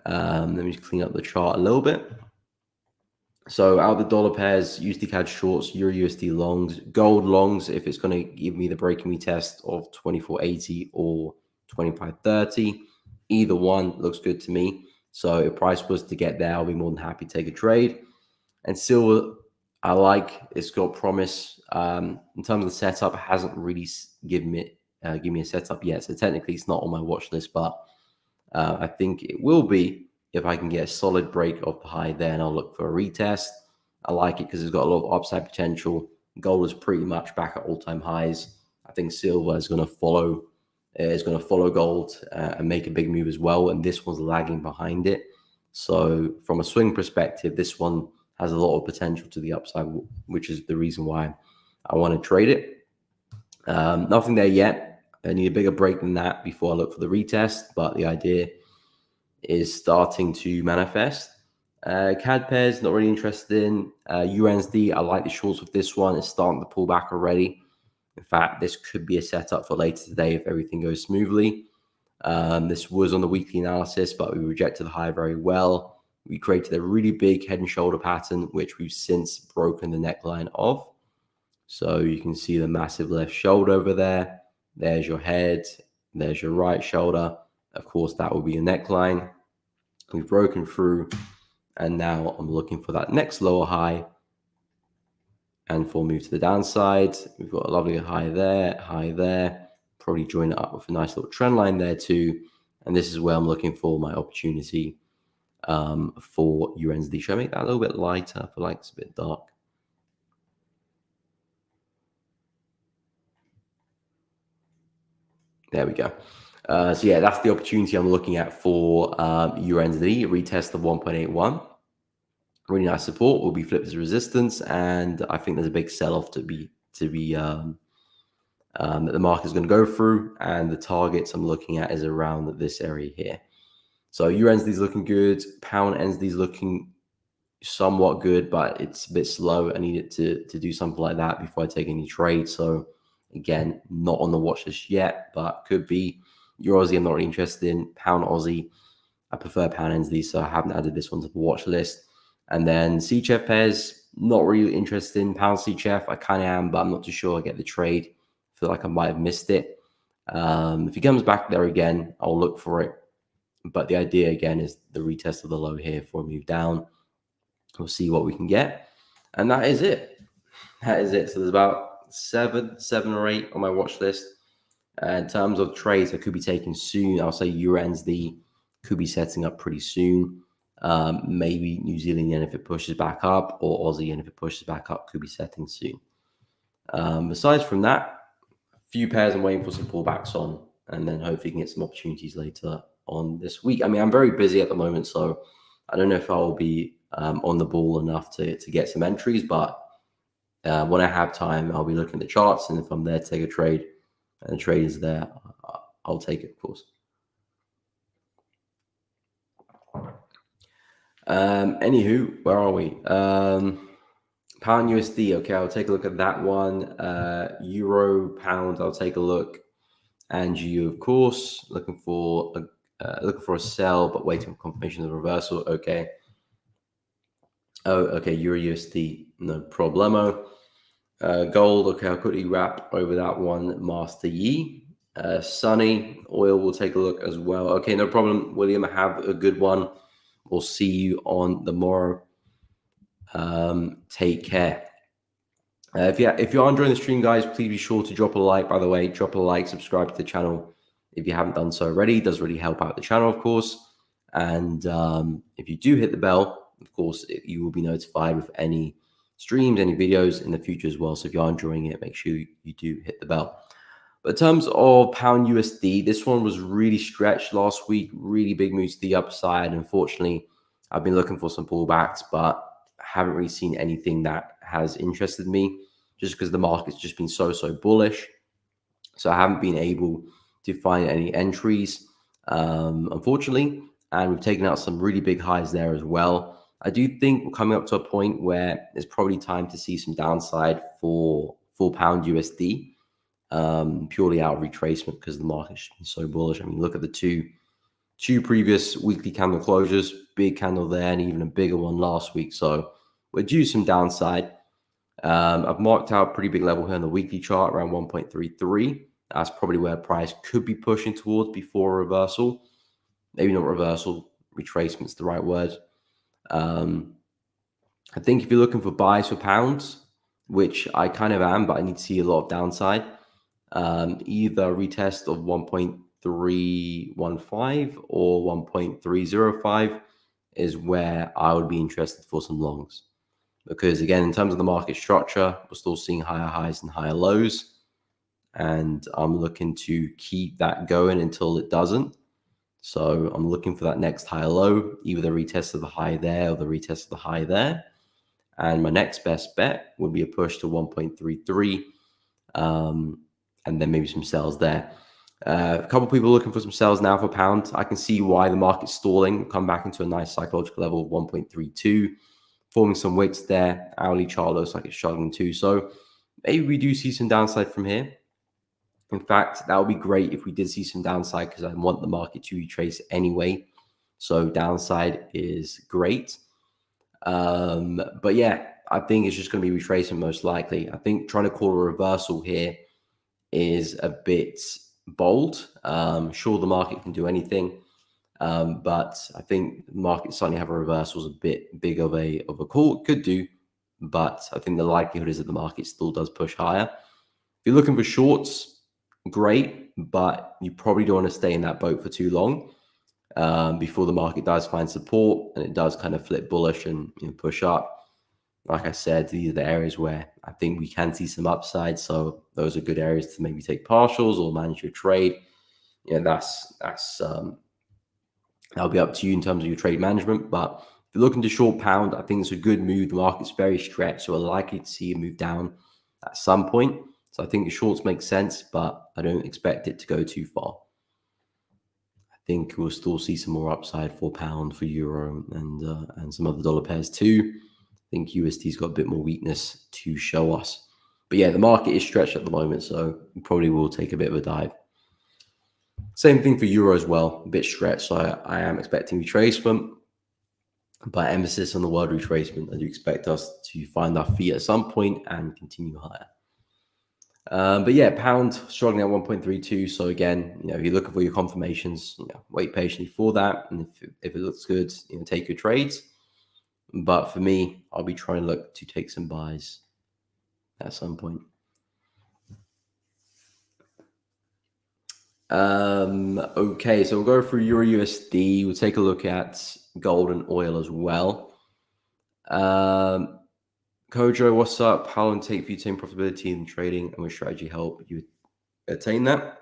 Speaker 1: Let me just clean up the chart a little bit. So out of the dollar pairs, USD CAD shorts, Euro USD longs, gold longs, if it's going to give me the breaking me test of 24.80 or 25.30, either one looks good to me. So if price was to get there, I'll be more than happy to take a trade. And silver, I like, it's got promise. In terms of the setup, it hasn't really given me a setup yet. So technically it's not on my watch list, but I think it will be if I can get a solid break of the high there, and I'll look for a retest. I like it because it's got a lot of upside potential. Gold is pretty much back at all-time highs. I think silver is going to follow. Gold and make a big move as well, and this one's lagging behind it. So from a swing perspective, this one has a lot of potential to the upside, which is the reason why I want to trade it. Nothing there yet. I need a bigger break than that before I look for the retest, but the idea is starting to manifest. CAD pairs, not really interested in. USD, I like the shorts with this one. It's starting to pull back already. In fact, this could be a setup for later today if everything goes smoothly. This was on the weekly analysis, but we rejected the high very well. We created a really big head and shoulder pattern, which we've since broken the neckline of. So you can see the massive left shoulder over there. There's your head. There's your right shoulder. Of course, that will be your neckline. We've broken through, and now I'm looking for that next lower high. And for move to the downside, we've got a lovely high there. Probably join it up with a nice little trend line there too. And this is where I'm looking for my opportunity for USD. Should I make that a little bit lighter? I feel like it's a bit dark. There we go. So yeah, that's the opportunity I'm looking at for USD, retest of 1.81. Really nice support, will be flipped as resistance, and I think there's a big sell-off that the market is going to go through, and the targets I'm looking at is around this area here. So USD is looking good, pound NZD is looking somewhat good, but it's a bit slow. I need it to do something like that before I take any trade. So again, not on the watch list yet, but could be. Euro Aussie, I'm not really interested in. Pound Aussie, I prefer pound NZD, so I haven't added this one to the watch list. And then CHF pairs, not really interested in. Pound CHF, I kind of am, but I'm not too sure I get the trade. I feel like I might have missed it. If he comes back there again, I'll look for it. But the idea again is the retest of the low here for a move down. We'll see what we can get. And that is it. That is it. So there's about seven or eight on my watch list. In terms of trades I could be taking soon, I'll say USD could be setting up pretty soon. Maybe New Zealand yen if it pushes back up, or Aussie yen if it pushes back up, could be setting soon. Besides from that, a few pairs I'm waiting for some pullbacks on, and then hopefully you can get some opportunities later on this week. I mean, I'm very busy at the moment, so I don't know if I will be on the ball enough to get some entries, but when I have time, I'll be looking at the charts, and if I'm there to take a trade and the trade is there, I'll take it, of course. Anywho, where are we? Pound USD. Okay, I'll take a look at that one. Euro pound. I'll take a look. And you, of course, looking for a sell, but waiting for confirmation of the reversal. Okay. Oh, okay. Euro USD. No problemo. Gold. Okay, I'll quickly wrap over that one. Master Yi. Sunny oil. We'll take a look as well. Okay, no problem. William, have a good one. We'll see you on the morrow. Take care. If you are enjoying the stream, guys, please be sure to drop a like. By the way, drop a like, subscribe to the channel if you haven't done so already. It does really help out the channel, of course. And if you do hit the bell, of course, you will be notified with any streams, any videos in the future as well. So if you are enjoying it, make sure you do hit the bell. But in terms of pound USD, this one was really stretched last week, really big moves to the upside. Unfortunately, I've been looking for some pullbacks, but haven't really seen anything that has interested me just because the market's just been so bullish. So I haven't been able to find any entries, unfortunately. And we've taken out some really big highs there as well. I do think we're coming up to a point where it's probably time to see some downside for pound USD. Purely out of retracement because the market's been so bullish. I mean, look at the two previous weekly candle closures, big candle there and even a bigger one last week. So we're due some downside. I've marked out a pretty big level here on the weekly chart around 1.33. That's probably where price could be pushing towards before a reversal. Maybe not reversal, retracement's the right word. I think if you're looking for buys for pounds, which I kind of am, but I need to see a lot of downside, either retest of 1.315 or 1.305 is where I would be interested for some longs. Because again, in terms of the market structure, we're still seeing higher highs and higher lows. And I'm looking to keep that going until it doesn't. So I'm looking for that next higher low, either the retest of the high there or the retest of the high there. And my next best bet would be a push to 1.33. And then maybe some sells there. A couple people looking for some sales now for pound. I can see why the market's stalling. We'll come back into a nice psychological level of 1.32, forming some wicks there. Hourly chart looks like it's struggling too. So maybe we do see some downside from here. In fact, that would be great if we did see some downside, because I want the market to retrace anyway. So downside is great. But yeah, I think it's just going to be retracing most likely. I think trying to call a reversal here is a bit bold. Sure, the market can do anything, but I think the market suddenly have a reversal is a bit big of a call. It could do, but I think the likelihood is that the market still does push higher. If you're looking for shorts, great, but you probably don't want to stay in that boat for too long before the market does find support and it does kind of flip bullish and push up. Like I said, these are the areas where I think we can see some upside. So those are good areas to maybe take partials or manage your trade. That'll be up to you in terms of your trade management. But if you're looking to short pound, I think it's a good move. The market's very stretched, so we're likely to see a move down at some point. So I think the shorts make sense, but I don't expect it to go too far. I think we'll still see some more upside for pound, for euro, and some other dollar pairs too. I think USD's got a bit more weakness to show us. But yeah, the market is stretched at the moment, so we probably will take a bit of a dive. Same thing for euro as well, a bit stretched. So I am expecting retracement, but emphasis on the word retracement. I do expect us to find our feet at some point and continue higher. But yeah, pound struggling at 1.32. So again, if you're looking for your confirmations, wait patiently for that. And if it looks good, take your trades. But for me, I'll be trying to look to take some buys at some point. Okay, so we'll go through Euro USD. We'll take a look at gold and oil as well. Kojo, what's up? How long take for you to attain profitability in trading, and what strategy help you attain that?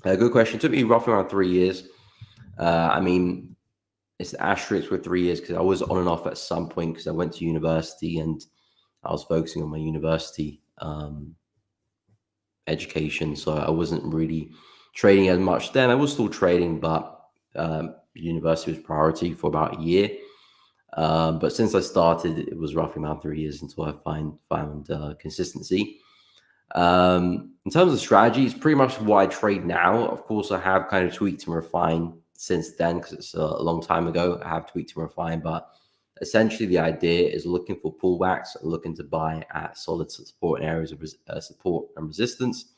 Speaker 1: Good question. It took me roughly around 3 years. I mean, it's the asterisk with 3 years because I was on and off at some point because I went to university and I was focusing on my university education. So I wasn't really trading as much then. I was still trading, but university was priority for about a year. But since I started, it was roughly around 3 years until I found consistency. In terms of strategy, it's pretty much what I trade now. Of course, I have kind of tweaked and refined since then because it's a long time ago. I have tweaked and refined, but essentially the idea is looking for pullbacks, looking to buy at solid support and areas of support and resistance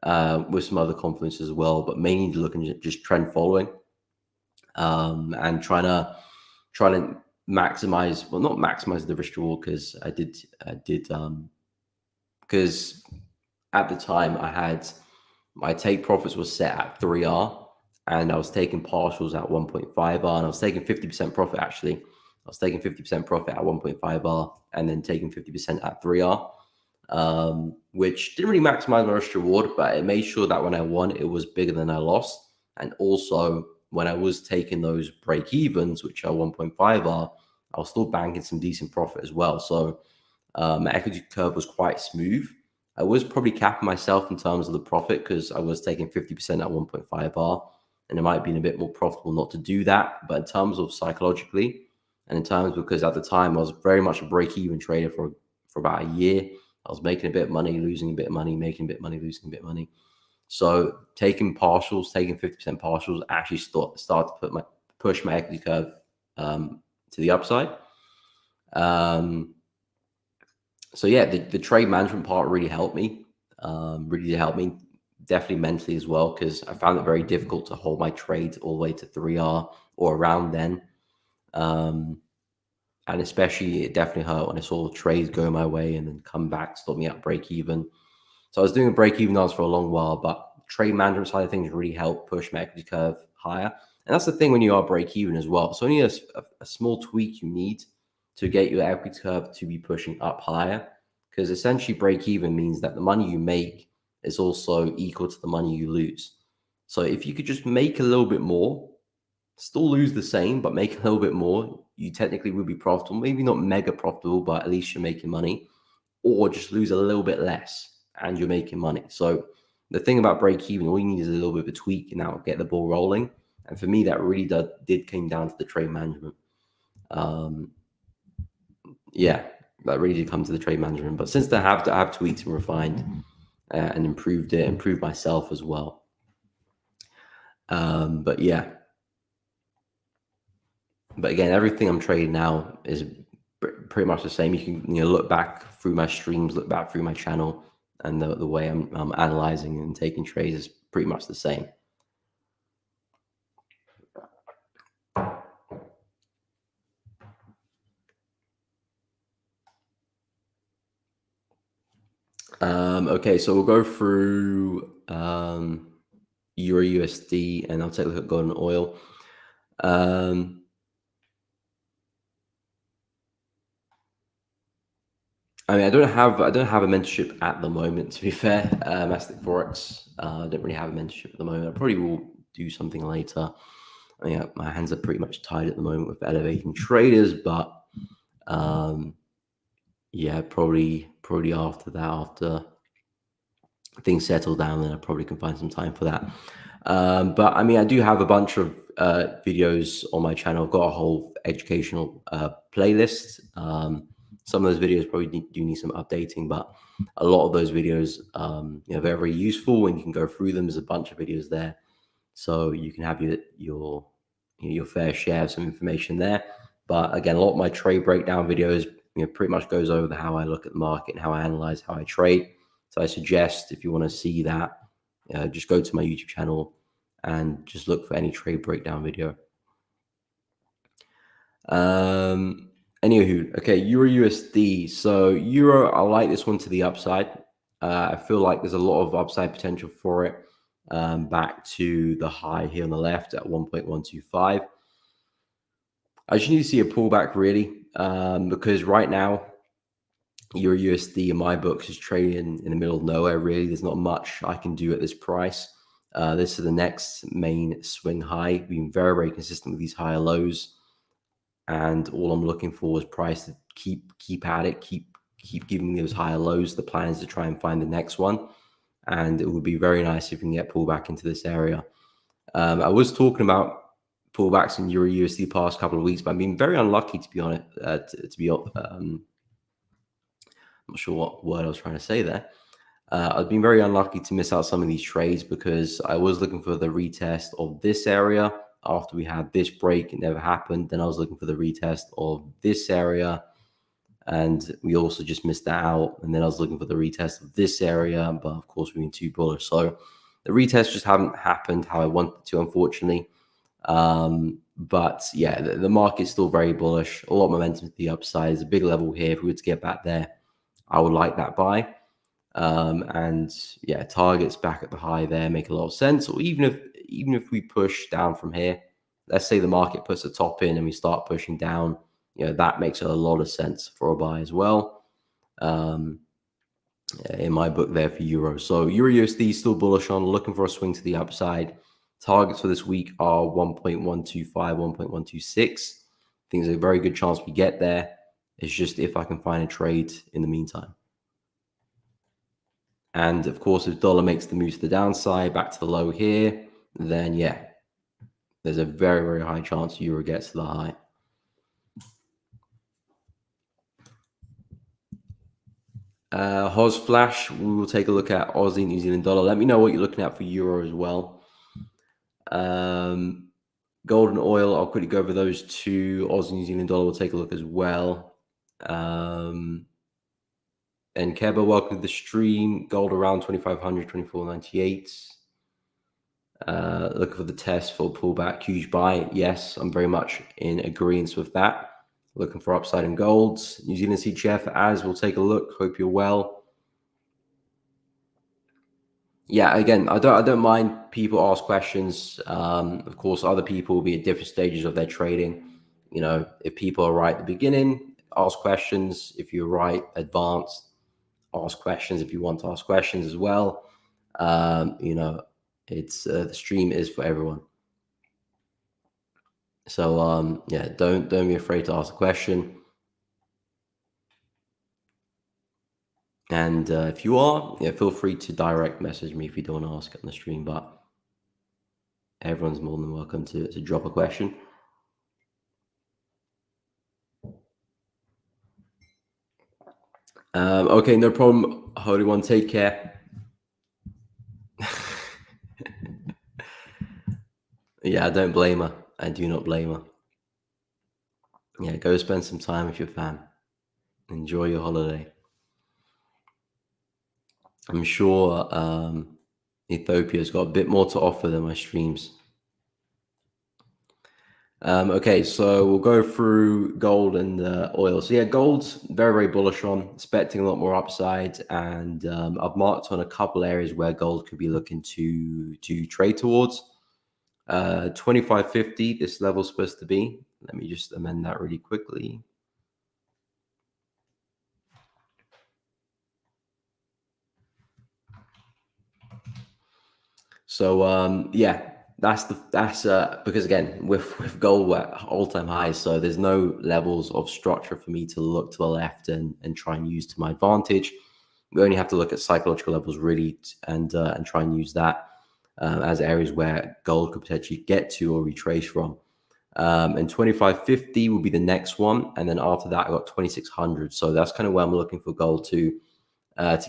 Speaker 1: with some other confidence as well, but mainly looking at just trend following and trying to maximize, well, not maximize the risk reward because I did because at the time I had my take profits was set at 3R and I was taking partials at 1.5R and I was taking 50% profit actually. I was taking 50% profit at 1.5R and then taking 50% at 3R, which didn't really maximize my risk reward, but it made sure that when I won, it was bigger than I lost. And also when I was taking those break evens, which are 1.5R, I was still banking some decent profit as well. So my equity curve was quite smooth. I was probably capping myself in terms of the profit because I was taking 50% at 1.5R, and it might have been a bit more profitable not to do that. But in terms of psychologically, and in terms because at the time I was very much a break-even trader for about a year. I was making a bit of money, losing a bit of money, making a bit of money, losing a bit of money. So taking partials, taking 50% partials, actually start to push my equity curve to the upside. So yeah, the trade management part really helped me. Really did help me, definitely mentally as well, because I found it very difficult to hold my trades all the way to 3R or around then. And especially it definitely hurt when I saw trades go my way and then come back, stop me at break even. So I was doing a break even dance for a long while, but trade management side of things really helped push my equity curve higher. And that's the thing when you are break even as well. So only a small tweak you need to get your equity curve to be pushing up higher, because essentially break even means that the money you make is also equal to the money you lose. So if you could just make a little bit more, still lose the same, but make a little bit more, you technically will be profitable. Maybe not mega profitable, but at least you're making money, or just lose a little bit less and you're making money. So The thing about break even, all you need is a little bit of a tweak and that'll get the ball rolling. And for me, that really did came down to the trade management. Yeah, that really did come to the trade management. But since then, I have tweaked and refined and improved myself as well. But yeah, but again, everything I'm trading now is pretty much the same. You can look back through my streams, look back through my channel, and the way I'm analyzing and taking trades is pretty much the same. Okay, so we'll go through Euro USD, and I'll take a look at gold and oil. I mean, I don't have a mentorship at the moment. To be fair, Mastic Forex, I don't really have a mentorship at the moment. I probably will do something later. I mean, my hands are pretty much tied at the moment with elevating traders, but yeah, probably after that, after things settle down, then I probably can find some time for that. But I mean, I do have a bunch of videos on my channel. I've got a whole educational playlist. Some of those videos probably do need some updating, but a lot of those videos, very, very useful, and you can go through them. There's a bunch of videos there, so you can have your fair share of some information there. But again, a lot of my trade breakdown videos, pretty much goes over how I look at the market and how I analyze, how I trade. So I suggest if you want to see that, just go to my YouTube channel and just look for any trade breakdown video. Anywho, okay, Euro USD. So Euro, I like this one to the upside. I feel like there's a lot of upside potential for it. Back to the high here on the left at 1.125. I just need to see a pullback really, because right now Euro USD in my books is trading in the middle of nowhere. Really, there's not much I can do at this price. This is the next main swing high. Being very, very consistent with these higher lows, and all I'm looking for is price to keep at it, keep giving those higher lows. The plan is to try and find the next one, and it would be very nice if we can get pulled back into this area. I was talking about pullbacks in Euro USD the past couple of weeks, but I've been very unlucky to be honest. I'm not sure what word I was trying to say there. I've been very unlucky to miss out some of these trades because I was looking for the retest of this area after we had this break. It never happened. Then I was looking for the retest of this area, and we also just missed that out. And then I was looking for the retest of this area, but of course we've been too bullish. So the retests just haven't happened how I wanted to, unfortunately. But yeah, the market's still very bullish. A lot of momentum to the upside. There's a big level here. If we were to get back there, I would like that buy. And yeah, targets back at the high there make a lot of sense. Or even if we push down from here, let's say the market puts a top in and we start pushing down, that makes a lot of sense for a buy as well. In my book there for Euro. So Euro USD still bullish on, looking for a swing to the upside. Targets for this week are 1.125, 1.126. I think there's a very good chance we get there. It's just if I can find a trade in the meantime. And of course, if dollar makes the move to the downside, back to the low here, then yeah, there's a very, very high chance Euro gets to the high. Hos Flash, we will take a look at Aussie, New Zealand dollar. Let me know what you're looking at for Euro as well. Gold and oil, I'll quickly go over those two. Aussie, New Zealand dollar, we'll take a look as well. And Keba, welcome to the stream. Gold around 2,500, 24.98. Looking for the test for pullback, huge buy. Yes, I'm very much in agreement with that. Looking for upside in gold. New Zealand CHF, as we'll take a look. Hope you're well. Yeah, again, I don't mind people ask questions. Of course, other people will be at different stages of their trading. If people are right at the beginning, ask questions. If you're right advanced, ask questions. If you want to ask questions as well, it's the stream is for everyone. So yeah, don't be afraid to ask a question. And if you are, feel free to direct message me if you don't want to ask it on the stream, but everyone's more than welcome to drop a question. Okay, no problem. Holy One, take care. Yeah, I don't blame her. I do not blame her. Yeah, go spend some time with your fam. Enjoy your holiday. I'm sure Ethiopia's got a bit more to offer than my streams. Okay, so we'll go through gold and oil. So yeah, gold's very, very bullish on, expecting a lot more upside, and I've marked on a couple areas where gold could be looking to trade towards. 2550, this level's supposed to be. Let me just amend that really quickly. So yeah, that's because again with gold at all-time highs, so there's no levels of structure for me to look to the left and try and use to my advantage. We only have to look at psychological levels really and try and use that as areas where gold could potentially get to or retrace from. And 2550 will be the next one, and then after that I got 2600. So that's kind of where I'm looking for gold to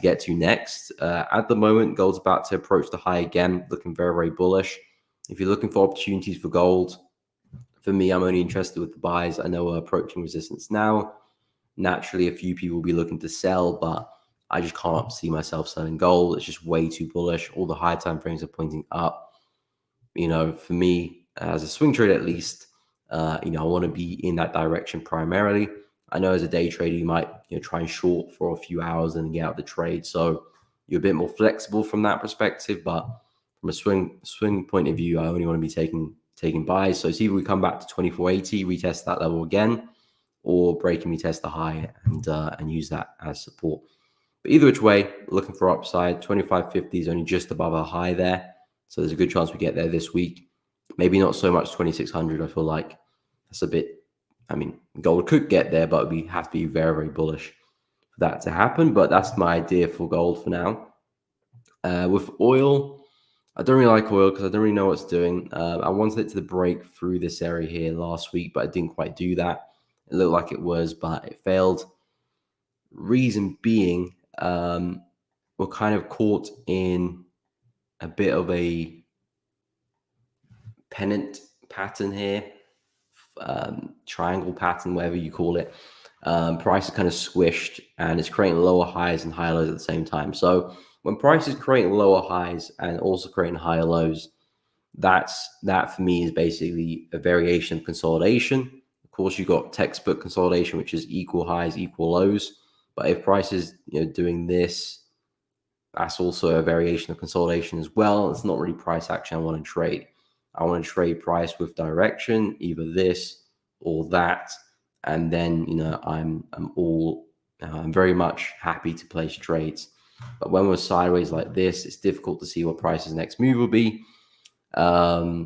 Speaker 1: get to next. At the moment, gold's about to approach the high again, looking very, very bullish. If you're looking for opportunities for gold, for me, I'm only interested with the buys. I know we're approaching resistance now. Naturally, a few people will be looking to sell, but I just can't see myself selling gold. It's just way too bullish. All the high time frames are pointing up. For me, as a swing trader at least, I want to be in that direction primarily. I know as a day trader, you might try and short for a few hours and get out the trade. So you're a bit more flexible from that perspective. But from a swing point of view, I only want to be taking buys. So it's either we come back to 2480, retest that level again, or break and retest the high and use that as support. But either which way, looking for upside. 2550 is only just above our high there. So there's a good chance we get there this week. Maybe not so much 2600. I feel like that's a bit, gold could get there, but we have to be very, very bullish for that to happen. But that's my idea for gold for now. With oil, I don't really like oil because I don't really know what's doing. I wanted it to break through this area here last week, but I didn't quite do that. It looked like it was, but it failed. Reason being, we're kind of caught in a bit of a pennant pattern here, triangle pattern, whatever you call it. Price is kind of squished and it's creating lower highs and higher lows at the same time. So when price is creating lower highs and also creating higher lows, that for me is basically a variation of consolidation. Of course, you've got textbook consolidation, which is equal highs, equal lows. But if price is doing this, that's also a variation of consolidation as well. It's not really price action I want to trade. I want to trade price with direction, either this or that, and then I'm very much happy to place trades. But when we're sideways like this, it's difficult to see what price's next move will be. Not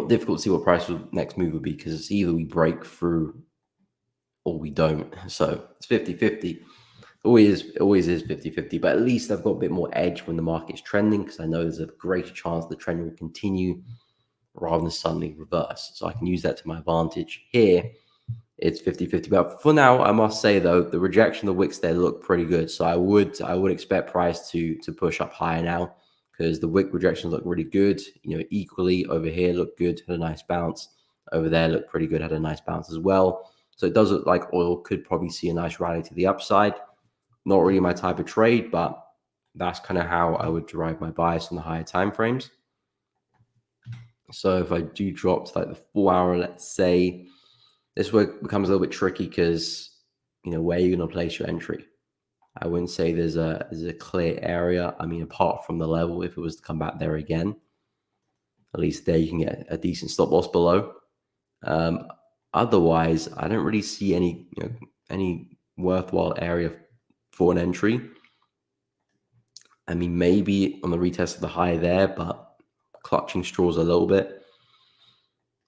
Speaker 1: difficult to see what price's next move will be because it's either we break through or we don't. So it's 50-50. Always is 50-50, but at least I've got a bit more edge when the market's trending because I know there's a greater chance the trend will continue rather than suddenly reverse. So I can use that to my advantage. Here, it's 50-50. But for now, I must say, though, the rejection of the wicks there look pretty good. So I would expect price to push up higher now because the wick rejections look really good. Equally over here look good, had a nice bounce. Over there look pretty good, had a nice bounce as well. So it does look like oil could probably see a nice rally to the upside. Not really my type of trade, but that's kind of how I would derive my bias on the higher time frames. So if I do drop to like the 4 hour, let's say, this work becomes a little bit tricky because where you're going to place your entry. I wouldn't say there's a clear area. Apart from the level, if it was to come back there again, at least there you can get a decent stop loss below. Otherwise, I don't really see any worthwhile area for an entry. Maybe on the retest of the high there, but clutching straws a little bit.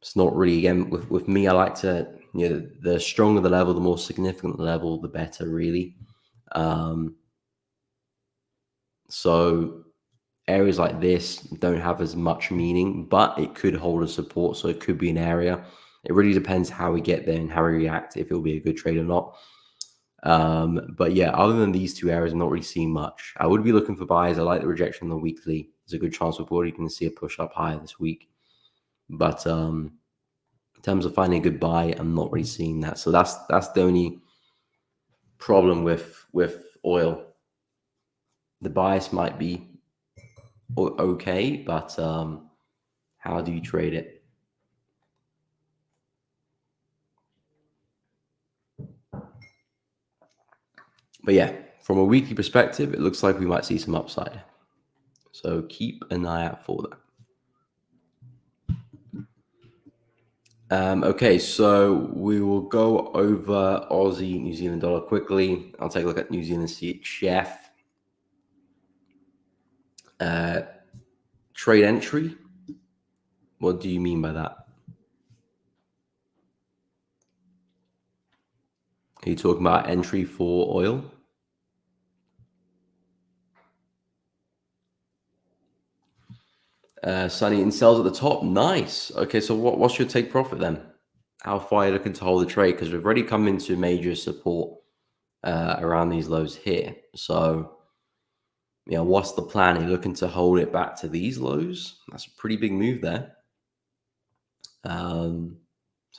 Speaker 1: It's not really, again, with me, I like to, the stronger the level, the more significant the level, the better, really. So areas like this don't have as much meaning, but it could hold a support. So it could be an area. It really depends how we get there and how we react, if it'll be a good trade or not. But yeah, other than these two areas, I'm not really seeing much. I would be looking for buys. I like the rejection on the weekly. There's a good chance we're probably going to see a push up higher this week. But in terms of finding a good buy, I'm not really seeing that. So that's the only problem with oil. The bias might be okay, but how do you trade it? But yeah, from a weekly perspective, it looks like we might see some upside. So keep an eye out for that. Okay, so we will go over Aussie, New Zealand dollar quickly. I'll take a look at New Zealand CHF. Trade entry. What do you mean by that? Are you talking about entry for oil? Sunny in sells at the top. Nice. Okay, so what's your take profit then? How far are you looking to hold the trade? Because we've already come into major support around these lows here. So, what's the plan? Are you looking to hold it back to these lows? That's a pretty big move there. So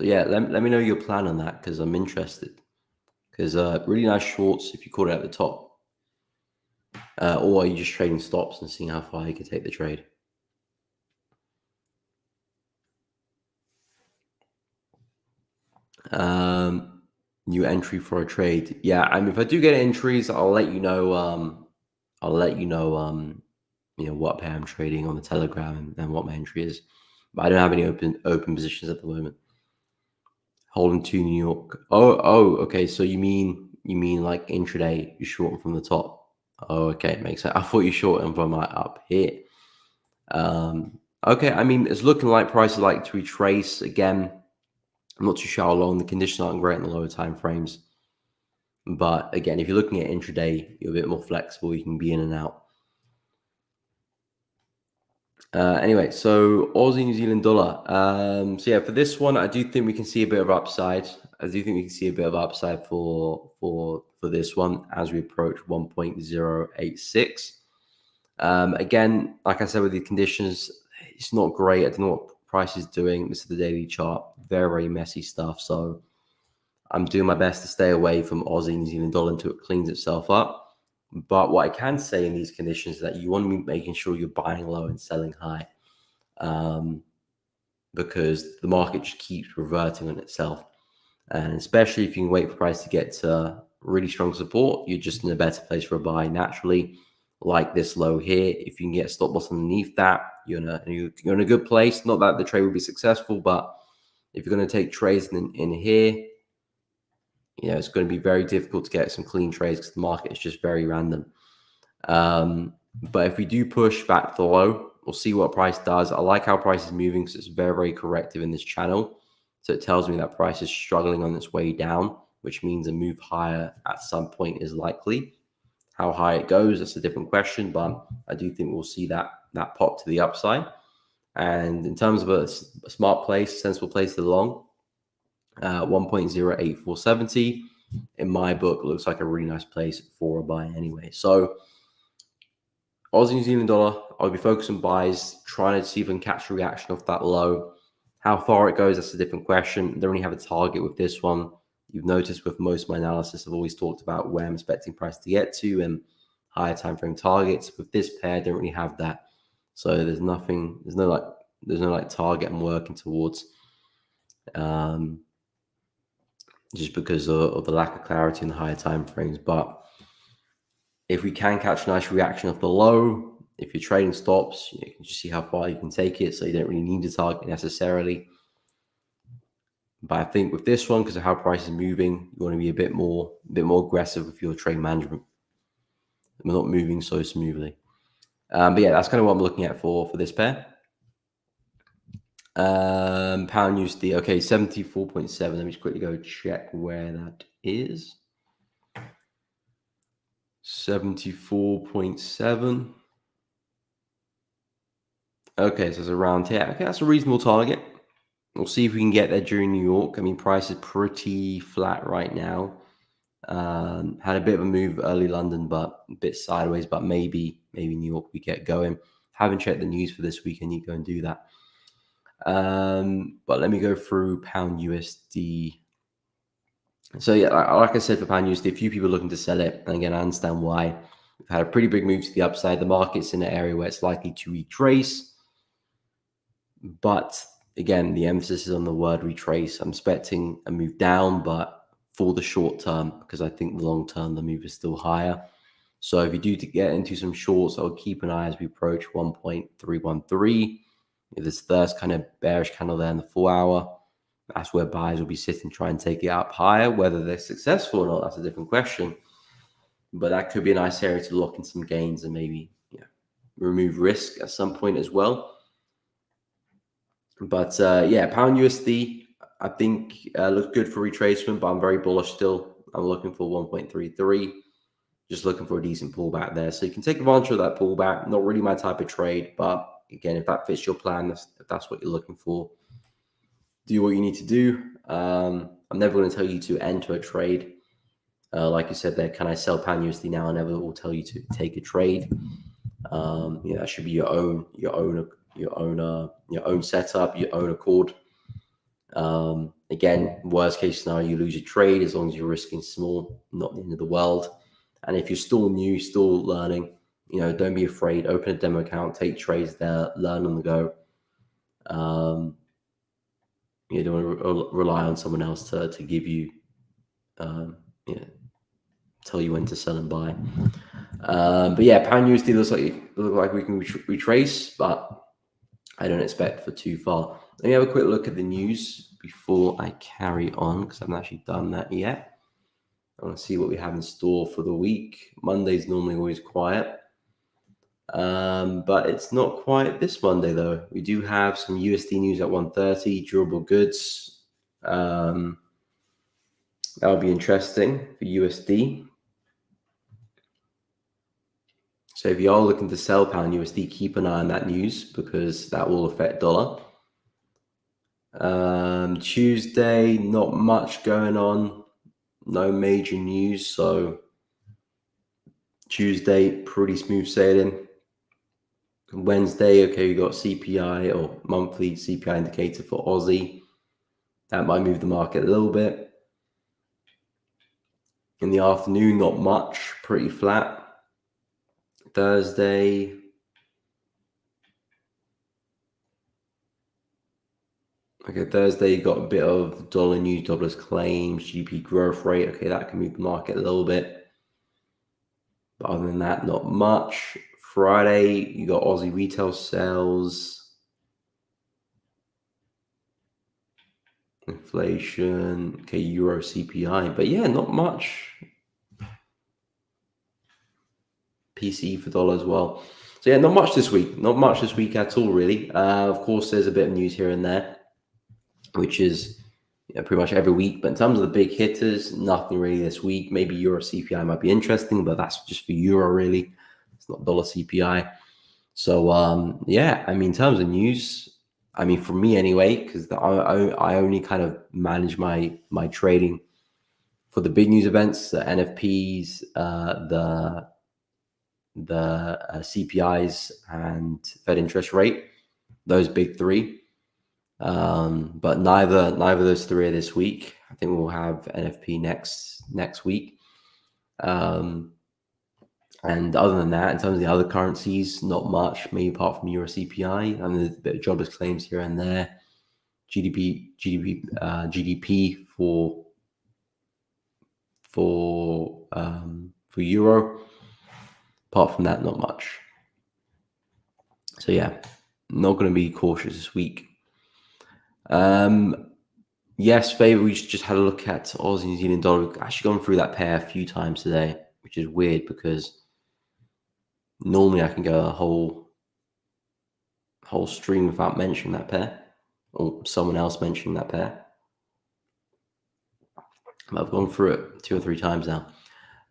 Speaker 1: yeah, let me know your plan on that because I'm interested. Because really nice shorts if you caught it at the top. Or are you just trading stops and seeing how far you can take the trade? New entry for a trade. Yeah, I mean, if I do get entries, I'll let you know. I'll let you know. What pair I'm trading on the Telegram and what my entry is. But I don't have any open positions at the moment. Holding to New York. Oh, okay. So you mean like intraday? You short from the top. Oh, okay, it makes sense. I thought you short them from like up here. Okay, I mean, it's looking like prices like to retrace again. I'm not too sure how long. The conditions aren't great in the lower time frames. But again, if you're looking at intraday, you're a bit more flexible. You can be in and out. Anyway, so Aussie New Zealand dollar. So yeah, for this one, I do think we can see a bit of upside. I do think we can see a bit of upside for this one as we approach 1.086. Again, like I said, with the conditions, it's not great. I don't know what price is doing. This is the daily chart. Very, very messy stuff. So I'm doing my best to stay away from Aussie New Zealand dollar until it cleans itself up. But what I can say in these conditions is that you want to be making sure you're buying low and selling high, because the market just keeps reverting on itself. And especially if you can wait for price to get to really strong support, you're just in a better place for a buy naturally. Like this low here, if you can get a stop loss underneath that, you're in a good place. Not that the trade will be successful, but if you're going to take trades in here, it's going to be very difficult to get some clean trades because the market is just very random. But if we do push back the low, we'll see what price does. I like how price is moving because it's very, very corrective in this channel. So it tells me that price is struggling on its way down, which means a move higher at some point is likely. How high it goes, that's a different question, but I do think we'll see that pop to the upside. And in terms of a smart place, sensible place to long, 1.08470 in my book looks like a really nice place for a buy anyway. So Aussie New Zealand dollar, I'll be focused on buys, trying to see if I can catch a reaction off that low. How far it goes, that's a different question. I don't really have a target with this one. You've noticed with most of my analysis, I've always talked about where I'm expecting price to get to and higher time frame targets. With this pair, I don't really have that. So there's no target I'm working towards. Just because of the lack of clarity in the higher time frames. But if we can catch a nice reaction off the low, if you're trading stops, you can just see how far you can take it. So you don't really need a target necessarily. But I think with this one, because of how price is moving, you want to be a bit more aggressive with your trade management. We're not moving so smoothly. But yeah, that's kind of what I'm looking at for this pair. Pound USD. Okay, 74.7. Let me just quickly go check where that is. 74.7. Okay, so it's around here. Okay, that's a reasonable target. We'll see if we can get there during New York. I mean, price is pretty flat right now. Had a bit of a move early London, but a bit sideways. But maybe New York we get going. Haven't checked the news for this week. I need to go and do that. But let me go through pound USD. So yeah, like I said, for pound USD, a few people looking to sell it, and again, I understand why. We've had a pretty big move to the upside. The market's in an area where it's likely to retrace, but again, the emphasis is on the word retrace. I'm expecting a move down, but for the short term, because I think the long term, the move is still higher. So if you do get into some shorts, I'll keep an eye as we approach 1.313. If this first kind of bearish candle there in the 4 hour, that's where buyers will be sitting, trying to take it up higher. Whether they're successful or not, that's a different question. But that could be a nice area to lock in some gains and maybe remove risk at some point as well. But yeah, pound USD, I think looks good for retracement, but I'm very bullish still. I'm looking for 1.33. Just looking for a decent pullback there. So you can take advantage of that pullback. Not really my type of trade, but again, if that fits your plan, if that's what you're looking for, do what you need to do. I'm never going to tell you to enter a trade. Like you said there, can I sell pound USD now? I never will tell you to take a trade. That should be your own setup, your own accord. Again, worst case scenario, you lose your trade as long as you're risking small, not the end of the world. And if you're still new, still learning, don't be afraid. Open a demo account, take trades there, learn on the go. You don't want to rely on someone else to give you, tell you when to sell and buy. But yeah, pound USD look like we can retrace, but I don't expect for too far. Let me have a quick look at the news before I carry on, because I haven't actually done that yet. I want to see what we have in store for the week. Monday's normally always quiet. But it's not quiet this Monday, though. We do have some USD news at 1:30, durable goods. That'll be interesting for USD. So if you are looking to sell pound USD, keep an eye on that news because that will affect dollar. Tuesday, not much going on. No major news. So Tuesday, pretty smooth sailing. Wednesday, okay, we got CPI or monthly CPI indicator for Aussie. That might move the market a little bit. In the afternoon, not much, pretty flat. Thursday, you got a bit of dollar news, jobless claims, GDP growth rate. Okay, that can move the market a little bit. But other than that, not much. Friday, you got Aussie retail sales, inflation, okay, Euro CPI. But yeah, not much. PCE for dollar as well. So yeah, not much this week. Not much this week at all, really. Of course, there's a bit of news here and there, which is pretty much every week. But in terms of the big hitters, nothing really this week. Maybe Euro CPI might be interesting, but that's just for Euro, really. It's not dollar CPI. So yeah, I mean, in terms of news, I mean, for me anyway, because I only kind of manage my trading for the big news events, the NFPs, the CPIs, and Fed interest rate. Those big three. But neither of those three are this week. I think we'll have NFP next week. And other than that, in terms of the other currencies, not much, maybe apart from Euro CPI. I mean, there's a bit of jobless claims here and there. GDP for Euro. Apart from that, not much. So yeah, not going to be cautious this week. Yes, favor. We just had a look at Aussie New Zealand dollar. We've actually gone through that pair a few times today, which is weird because normally I can go a whole stream without mentioning that pair or someone else mentioning that pair. But I've gone through it 2 or 3 times now.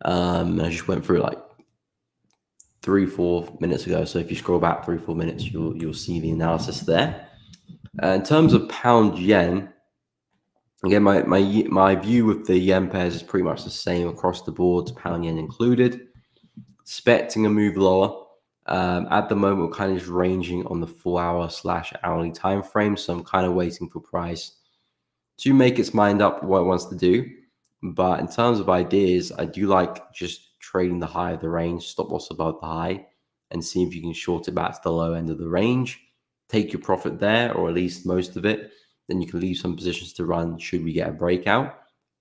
Speaker 1: I just went through it like 3-4 minutes ago. So if you scroll back 3-4 minutes, you'll see the analysis there. In terms of pound yen, again, my view with the yen pairs is pretty much the same across the board, pound yen included. Expecting a move lower. At the moment, we're kind of just ranging on the 4-hour/hourly time frame. So I'm kind of waiting for price to make its mind up what it wants to do. But in terms of ideas, I do like just trading the high of the range, stop loss above the high, and see if you can short it back to the low end of the range. Take your profit there, or at least most of it. Then you can leave some positions to run should we get a breakout.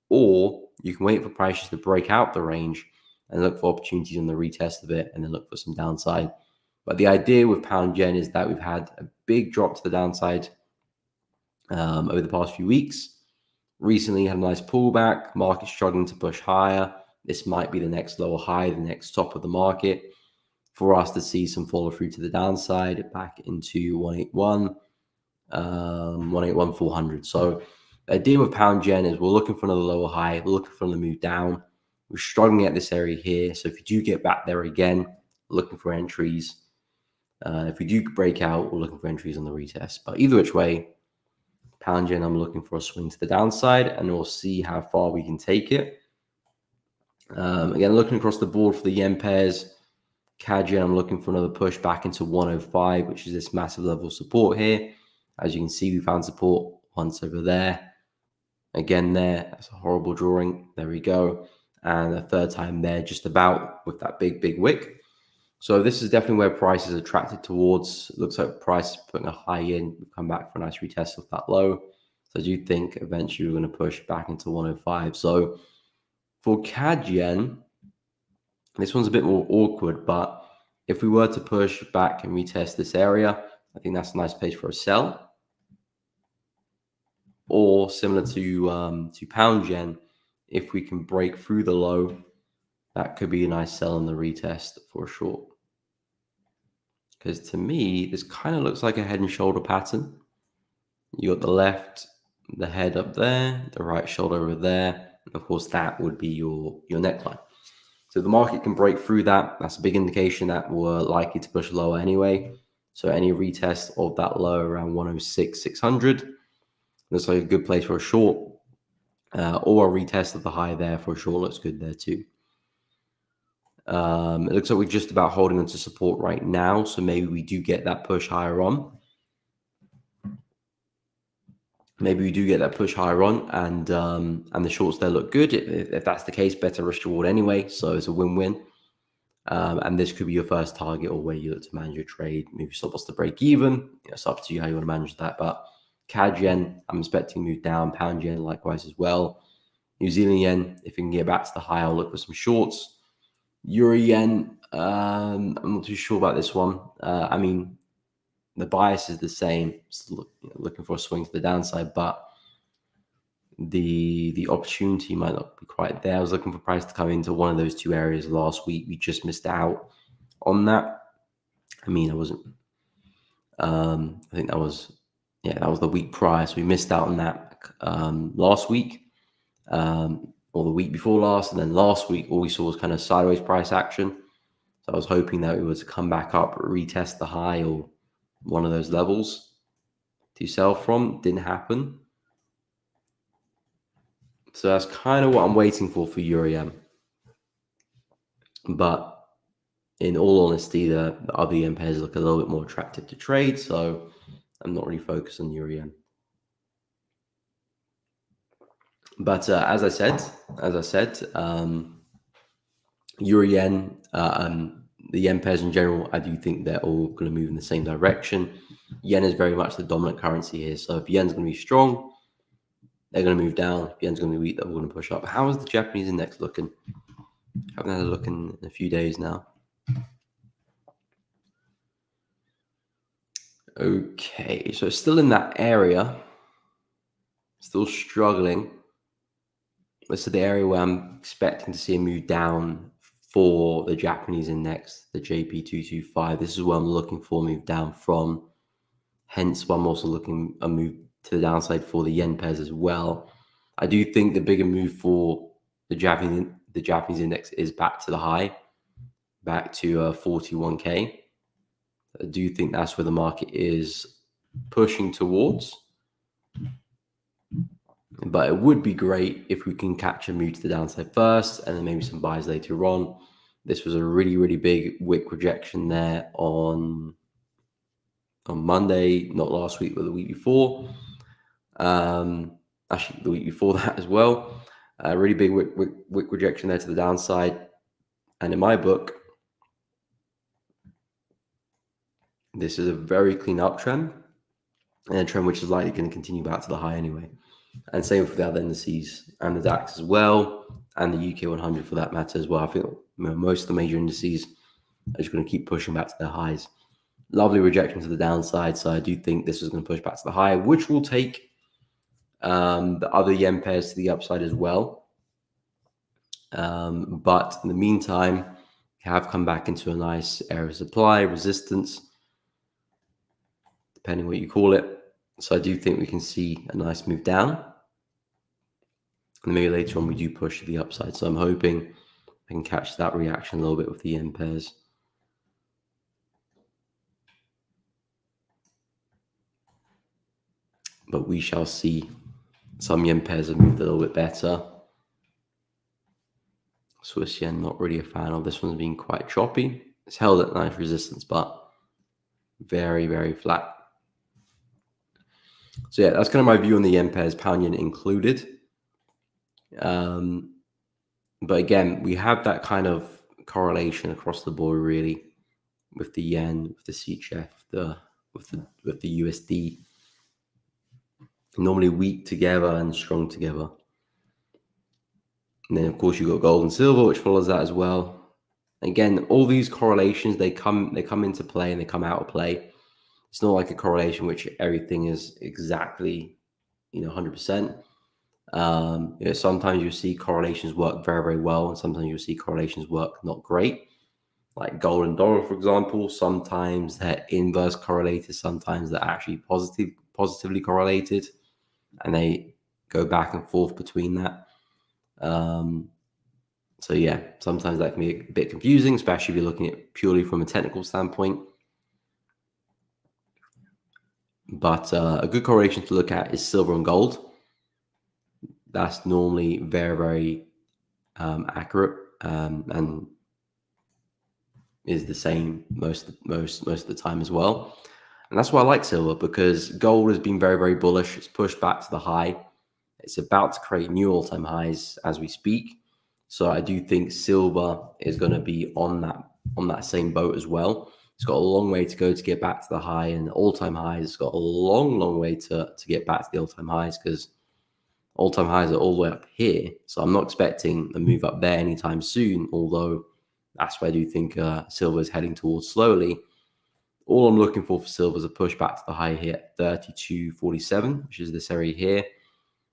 Speaker 1: Or you can wait for prices to break out the range and look for opportunities on the retest of it and then look for some downside. But the idea with pound yen is that we've had a big drop to the downside over the past few weeks. Recently had a nice pullback, market struggling to push higher. This might be the next lower high, the next top of the market for us to see some follow through to the downside back into 181, 181, 400. So the idea with pound yen is we're looking for another lower high, we're looking for another move down. We're struggling at this area here. So if you do get back there again, looking for entries. If we do break out, we're looking for entries on the retest. But either which way, pound yen, I'm looking for a swing to the downside, and we'll see how far we can take it. Again, looking across the board for the yen pairs, CAD yen, I'm looking for another push back into 105, which is this massive level of support here. As you can see, we found support once over there. Again there, that's a horrible drawing. There we go. And a third time there, just about with that big wick. So this is definitely where price is attracted towards. It looks like price is putting a high in. We've come back for a nice retest of that low. So I do think eventually we're going to push back into 105. So for CAD yen, this one's a bit more awkward, but if we were to push back and retest this area, I think that's a nice place for a sell. Or similar to pound yen, if we can break through the low, that could be a nice sell in the retest for a short. Because to me, this kind of looks like a head and shoulder pattern. You got the left, the head up there, the right shoulder over there. And of course, that would be your neckline. So the market can break through that. That's a big indication that we're likely to push lower anyway. So any retest of that low around 106, 600 looks like a good place for a short. Or a retest of the high there for a short looks good there too. It looks like we're just about holding on to support right now. So maybe we do get that push higher on. Maybe we do get that push higher on, and the shorts there look good. If that's the case, better risk reward anyway. So it's a win-win. And this could be your first target or where you look to manage your trade. Maybe stop loss to break even. It's up to you how you want to manage that. But CAD yen, I'm expecting move down. Pound yen, likewise as well. New Zealand yen, if we can get back to the high, I'll look for some shorts. Euro yen, I'm not too sure about this one. I mean, the bias is the same. Still looking for a swing to the downside, but the opportunity might not be quite there. I was looking for price to come into one of those two areas last week. We just missed out on that. I mean, I wasn't. I think that was the week prior. So we missed out on that last week, or the week before last, and then last week all we saw was kind of sideways price action. So I was hoping that it was to come back up, retest the high or one of those levels to sell from. Didn't happen. So that's kind of what I'm waiting for Euro yen. But in all honesty, the other yen pairs look a little bit more attractive to trade. So I'm not really focused on Euro yen. But as I said, Euro yen, the yen pairs in general, I do think they're all going to move in the same direction. Yen is very much the dominant currency here. So if yen's going to be strong, they're going to move down. If yen's going to be weak, they're going to push up. How is the Japanese index looking? Haven't had a look in a few days now. Okay, so it's still in that area. Still struggling. This is the area where I'm expecting to see a move down for the Japanese index, the JP225. This is where I'm looking for a move down from. Hence why I'm also looking a move to the downside for the yen pairs as well. I do think the bigger move for the the Japanese index is back to the high, back to 41K. I do think that's where the market is pushing towards. But it would be great if we can catch a move to the downside first and then maybe some buys later on. This was a really, really big wick rejection there on Monday, not last week, but the week before. Actually, the week before that as well. A really big wick rejection there to the downside. And in my book, this is a very clean uptrend and a trend which is likely going to continue back to the high anyway. And same for the other indices and the DAX as well, and the UK 100 for that matter as well. I think most of the major indices are just going to keep pushing back to their highs. Lovely rejection to the downside, so I do think this is going to push back to the high, which will take the other yen pairs to the upside as well. But in the meantime, have come back into a nice area of supply, resistance, depending what you call it. So I do think we can see a nice move down. And maybe later on we do push to the upside. So I'm hoping I can catch that reaction a little bit with the yen pairs. But we shall see. Some yen pairs have moved a little bit better. Swiss yen, not really a fan of. This one's been quite choppy. It's held at nice resistance, but very, very flat. So yeah, that's kind of my view on the yen pairs, pound yen included. But again, we have that kind of correlation across the board, really, with the yen, with the CHF, with the USD. Normally weak together and strong together. And then, of course, you've got gold and silver, which follows that as well. Again, all these correlations, they come into play and they come out of play. It's not like a correlation which everything is exactly, 100%. Sometimes you see correlations work very, very well, and sometimes you'll see correlations work not great. Like gold and dollar, for example, sometimes they're inverse correlated, sometimes they're actually positively correlated, and they go back and forth between that. So yeah, sometimes that can be a bit confusing, especially if you're looking at it purely from a technical standpoint. But a good correlation to look at is silver and gold. That's normally very, very accurate and is the same most of the time as well. And that's why I like silver, because gold has been very, very bullish. It's pushed back to the high. It's about to create new all-time highs as we speak. So I do think silver is going to be on that same boat as well. It's got a long way to go to get back to the high, and all-time highs. It's got a long, long way to get back to the all-time highs, because all-time highs are all the way up here. So I'm not expecting a move up there anytime soon, although that's where I do think silver is heading towards slowly. All I'm looking for silver is a push back to the high here at 32.47, which is this area here.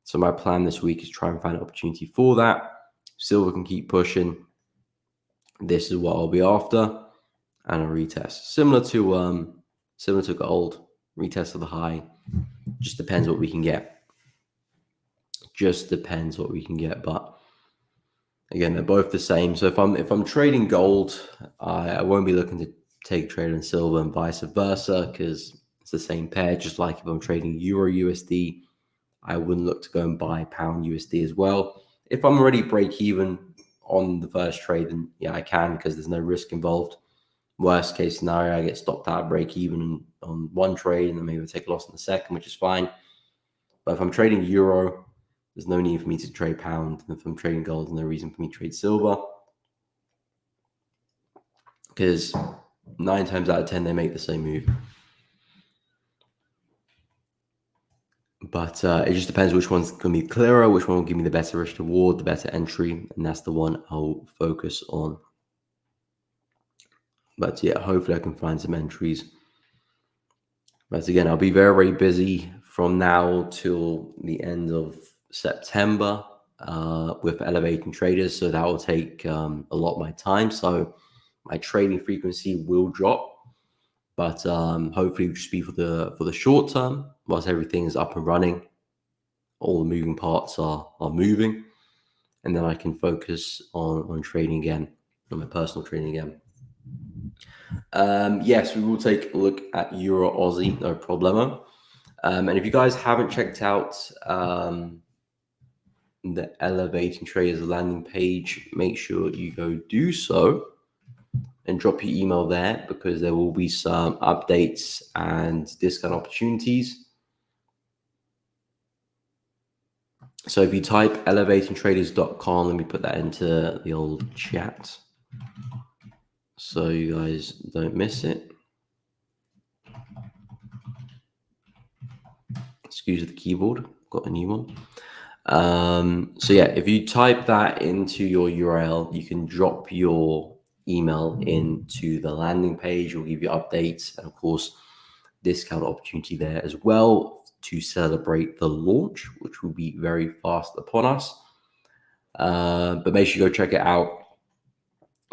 Speaker 1: So my plan this week is try and find an opportunity for that. Silver can keep pushing. This is what I'll be after, and a retest similar to gold. Retest of the high. Just depends what we can get. But again, they're both the same. So if I'm trading gold, I won't be looking to take a trade in silver and vice versa, because it's the same pair. Just like if I'm trading Euro USD, I wouldn't look to go and buy pound USD as well. If I'm already break even on the first trade, then yeah, I can, because there's no risk involved. Worst case scenario, I get stopped out break even on one trade, and then maybe take a loss in the second, which is fine. But if I'm trading Euro, there's no need for me to trade pound. And if I'm trading gold, there's no reason for me to trade silver, because 9 times out of 10, they make the same move. But it just depends which one's going to be clearer, which one will give me the better risk reward, the better entry, and that's the one I'll focus on. But yeah, hopefully I can find some entries. But again, I'll be very, very busy from now till the end of September with elevating traders, so that will take a lot of my time. So my trading frequency will drop. But hopefully it'll just be for the short term, whilst everything is up and running, all the moving parts are moving. and then I can focus on trading again, on my personal trading again. Yes, we will take a look at Euro Aussie, no problemo. And if you guys haven't checked out the Elevating Traders landing page, make sure you go do so and drop your email there, because there will be some updates and discount opportunities. So if you type elevatingtraders.com, let me put that into the old chat so you guys don't miss it. Excuse the keyboard, got a new one. So yeah, if you type that into your URL, you can drop your email into the landing page. We'll give you updates and of course discount opportunity there as well to celebrate the launch, which will be very fast upon us. But make sure you go check it out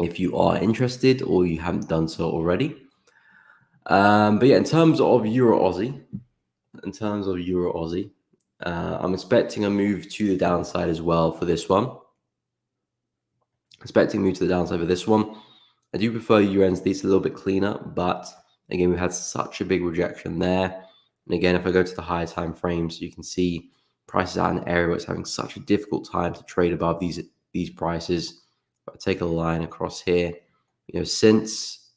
Speaker 1: if you are interested or you haven't done so already. But yeah, in terms of Euro Aussie, I'm expecting a move to the downside as well for this one. Expecting a move to the downside for this one. I do prefer USD, it's a little bit cleaner, but again, we had such a big rejection there. And again, if I go to the higher time frames, you can see prices are in an area where it's having such a difficult time to trade above these prices. If I take a line across here, since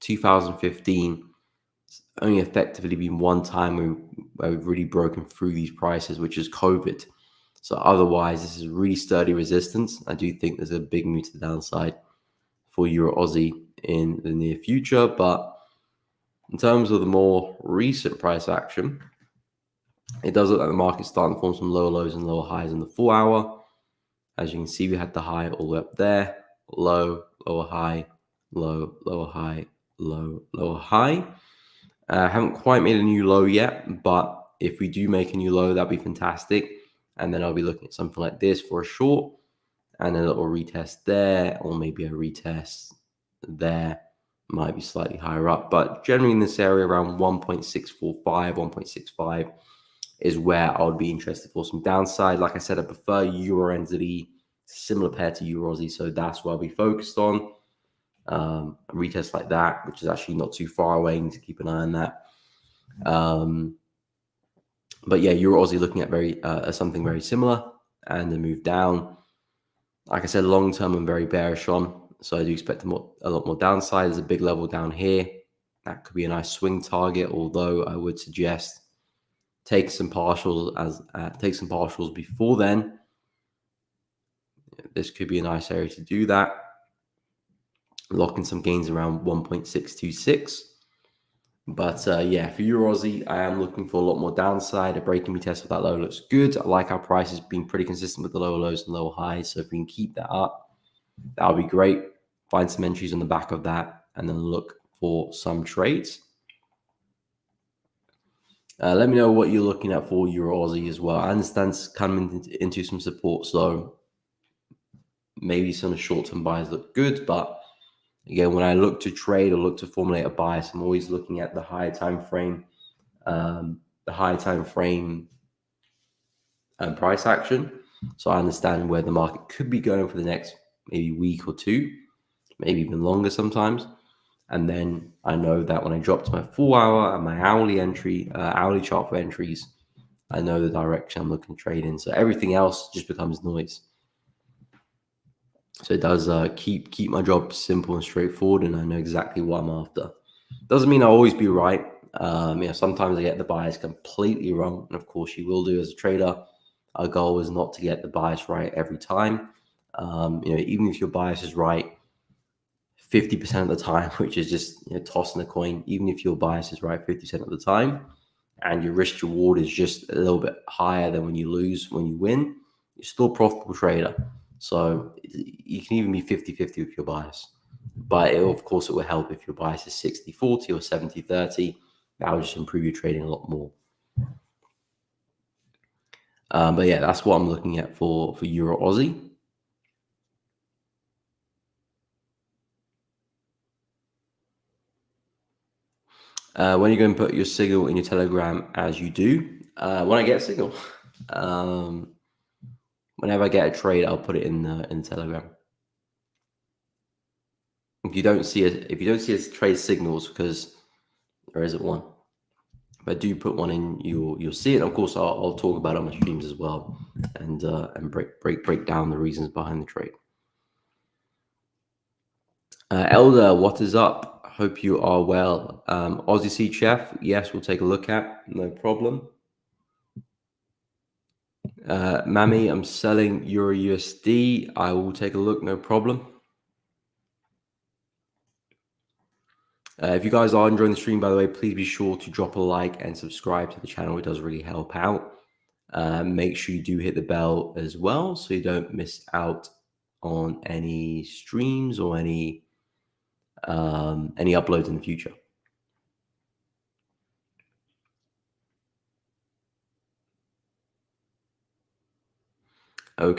Speaker 1: 2015, it's only effectively been one time where we've really broken through these prices, which is COVID. So otherwise, this is really sturdy resistance. I do think there's a big move to the downside for Euro Aussie in the near future. But in terms of the more recent price action, it does look like the market's starting to form some lower lows and lower highs in the 4 hour. As you can see, we had the high all the way up there, low, lower high, low, lower high, low, lower high. Haven't quite made a new low yet, but if we do make a new low, that'd be fantastic. And then I'll be looking at something like this for a short and a little retest there, or maybe a retest there, might be slightly higher up. But generally in this area around 1.645, 1.65 is where I would be interested for some downside. Like I said, I prefer Euro NZD, similar pair to Euro Aussie, so that's what I'll be focused on. A retest like that, which is actually not too far away, you need to keep an eye on that. But yeah, Euro Aussie looking at something very similar, and the move down. Like I said, long term I'm very bearish on, so I do expect a lot more downside. There's a big level down here. That could be a nice swing target, although I would suggest take some partials before then. This could be a nice area to do that. Lock in some gains around 1.626. But yeah, for Euro Aussie, I am looking for a lot more downside. A breaking retest of that low looks good. I like our prices being pretty consistent with the lower lows and lower highs. So if we can keep that up, that would be great. Find some entries on the back of that and then look for some trades. Let me know what you're looking at for Euro Aussie as well. I understand it's coming into some support, so maybe some short-term buys look good, but again, when I look to trade or look to formulate a bias, I'm always looking at the higher time frame, price action. So I understand where the market could be going for the next maybe week or two, maybe even longer sometimes. And then I know that when I drop to my 4 hour and my hourly chart for entries, I know the direction I'm looking to trade in. So everything else just becomes noise. So it does keep my job simple and straightforward, and I know exactly what I'm after. Doesn't mean I'll always be right. Sometimes I get the bias completely wrong, and of course you will do as a trader. Our goal is not to get the bias right every time. Even if your bias is right 50% of the time, which is just tossing a coin, even if your bias is right 50% of the time, and your risk reward is just a little bit higher than when you lose, when you win, you're still a profitable trader. So you can even be 50-50 with your bias. But of course, it will help if your bias is 60-40 or 70-30. That will just improve your trading a lot more. But yeah, that's what I'm looking at for Euro Aussie. When are you going to put your signal in your Telegram? As you do when I get a signal. Whenever I get a trade, I'll put it in Telegram. If you don't see it, if you don't see a trade signals, because there isn't one. If I do put one in, you'll see it. And of course, I'll talk about it on my streams as well, and break down the reasons behind the trade. Elder, what is up? Hope you are well. Aussie Seed Chef, yes, we'll take a look at, no problem. Mammy, I'm selling Euro USD. I will take a look, no problem. If you guys are enjoying the stream, by the way, please be sure to drop a like and subscribe to the channel. It does really help out. Make sure you do hit the bell as well so you don't miss out on any streams or any uploads in the future. Okay.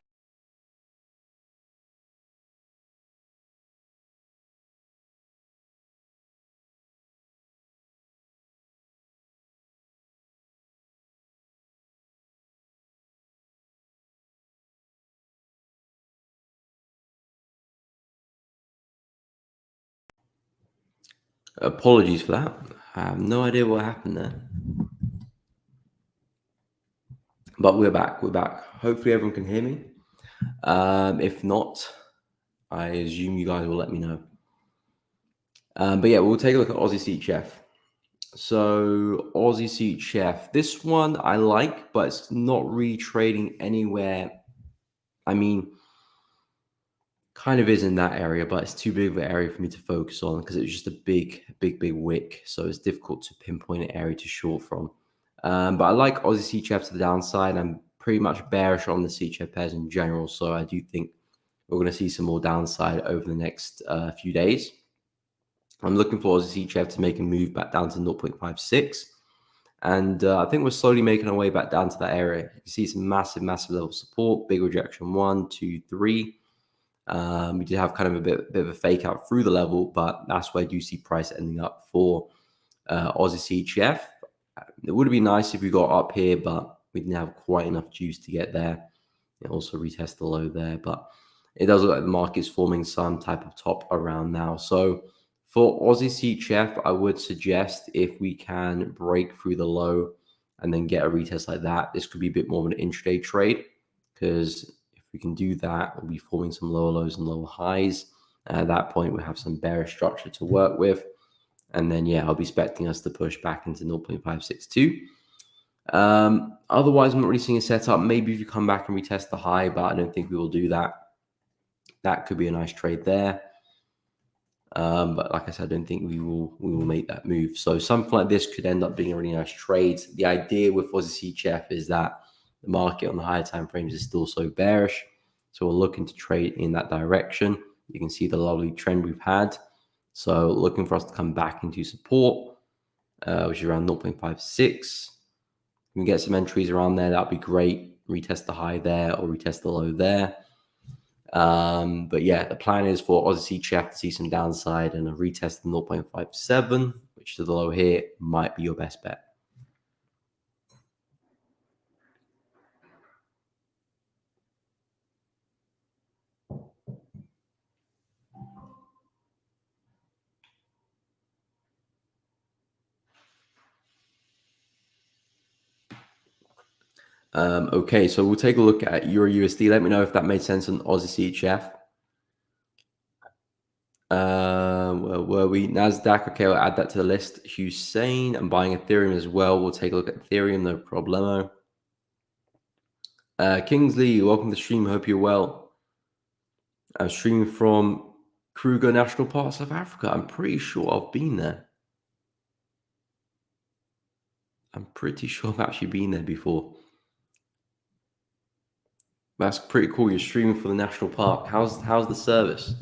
Speaker 1: Apologies for that. I have no idea what happened there. But we're back. We're back. Hopefully everyone can hear me. If not, I assume you guys will let me know. But yeah, we'll take a look at Aussie Seed Chef. So Aussie Seed Chef, this one I like, but it's not really trading anywhere. I mean, kind of is in that area, but it's too big of an area for me to focus on because it's just a big wick. So it's difficult to pinpoint an area to short from. But I like Aussie Seed Chef to the downside. I'm pretty much bearish on the Seed Chef pairs in general. So I do think we're going to see some more downside over the next few days. I'm looking for Aussie Seed Chef to make a move back down to 0.56. And I think we're slowly making our way back down to that area. You see some massive level of support, big rejection, 1, 2, 3. We did have kind of a bit of a fake out through the level, but that's where I do see price ending up for Aussie Seed Chef. It would have been nice if we got up here, but we didn't have quite enough juice to get there. It also retest the low there, but it does look like the market is forming some type of top around now. So for Aussie Seed Chef, I would suggest if we can break through the low and then get a retest like that, this could be a bit more of an intraday trade, because if we can do that, we'll be forming some lower lows and lower highs. At that point, we have some bearish structure to work with. And then, yeah, I'll be expecting us to push back into 0.562. Otherwise, I'm not really seeing a setup. Maybe if you come back and retest the high, but I don't think we will do that. That could be a nice trade there. But like I said, I don't think we will make that move. So something like this could end up being a really nice trade. The idea with Aussie Seed Chef is that the market on the higher time frames is still so bearish. So we're looking to trade in that direction. You can see the lovely trend we've had. So looking for us to come back into support, which is around 0.56. We can get some entries around there. That'd be great. Retest the high there or retest the low there. But yeah, the plan is for Aussie Seed Chef to see some downside, and a retest of 0.57, which is the low here, might be your best bet. Okay, so we'll take a look at Euro USD. Let me know if that made sense on Aussie Seed Chef. Where were we? Nasdaq. Okay, I'll add that to the list. Hussein, I'm buying Ethereum as well. We'll take a look at Ethereum, no problemo. Kingsley, welcome to the stream. Hope you're well. I'm streaming from Kruger National Park, South Africa. I'm pretty sure I've been there. I'm pretty sure I've actually been there before. That's pretty cool. You're streaming for the national park. How's the service?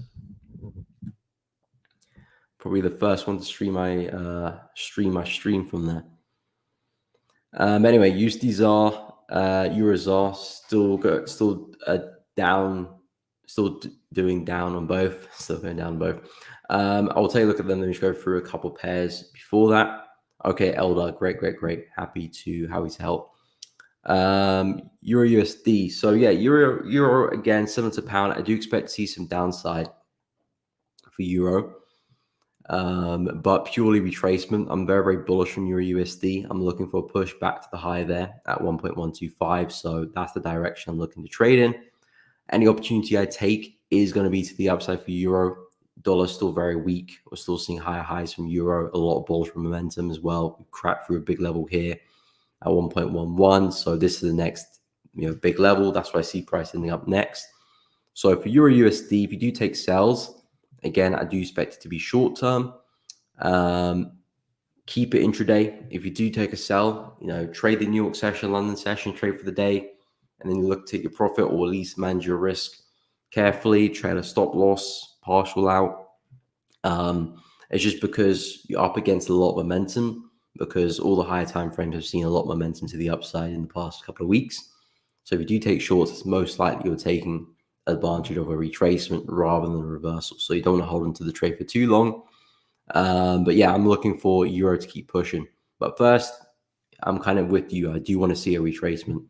Speaker 1: Probably the first one to stream my stream from there. Anyway, USD Euro ZAR still down, still doing down on both, still going down on both. I'll take a look at them. Let me just go through a couple pairs before that. Okay, Elder, great. Happy to help. Euro USD. So yeah, euro again, similar to pound. I do expect to see some downside for euro, but purely retracement. I'm very, very bullish on euro USD. I'm looking for a push back to the high there at 1.125. So that's the direction I'm looking to trade in. Any opportunity I take is going to be to the upside for euro. Dollar's still very weak. We're still seeing higher highs from euro. A lot of bullish momentum as well. We cracked through a big level here at 1.11. So this is the next big level. That's why I see price ending up next. So for euro USD, if you do take sells, again, I do expect it to be short term. Keep it intraday. If you do take a sell, trade the New York session, London session, trade for the day, and then you look to take your profit or at least manage your risk carefully, trade a stop loss, partial out. It's just because you're up against a lot of momentum, because all the higher time frames have seen a lot of momentum to the upside in the past couple of weeks. So if you do take shorts, it's most likely you're taking advantage of a retracement rather than a reversal. So you don't want to hold into the trade for too long. But yeah, I'm looking for euro to keep pushing. But first, I'm kind of with you. I do want to see a retracement.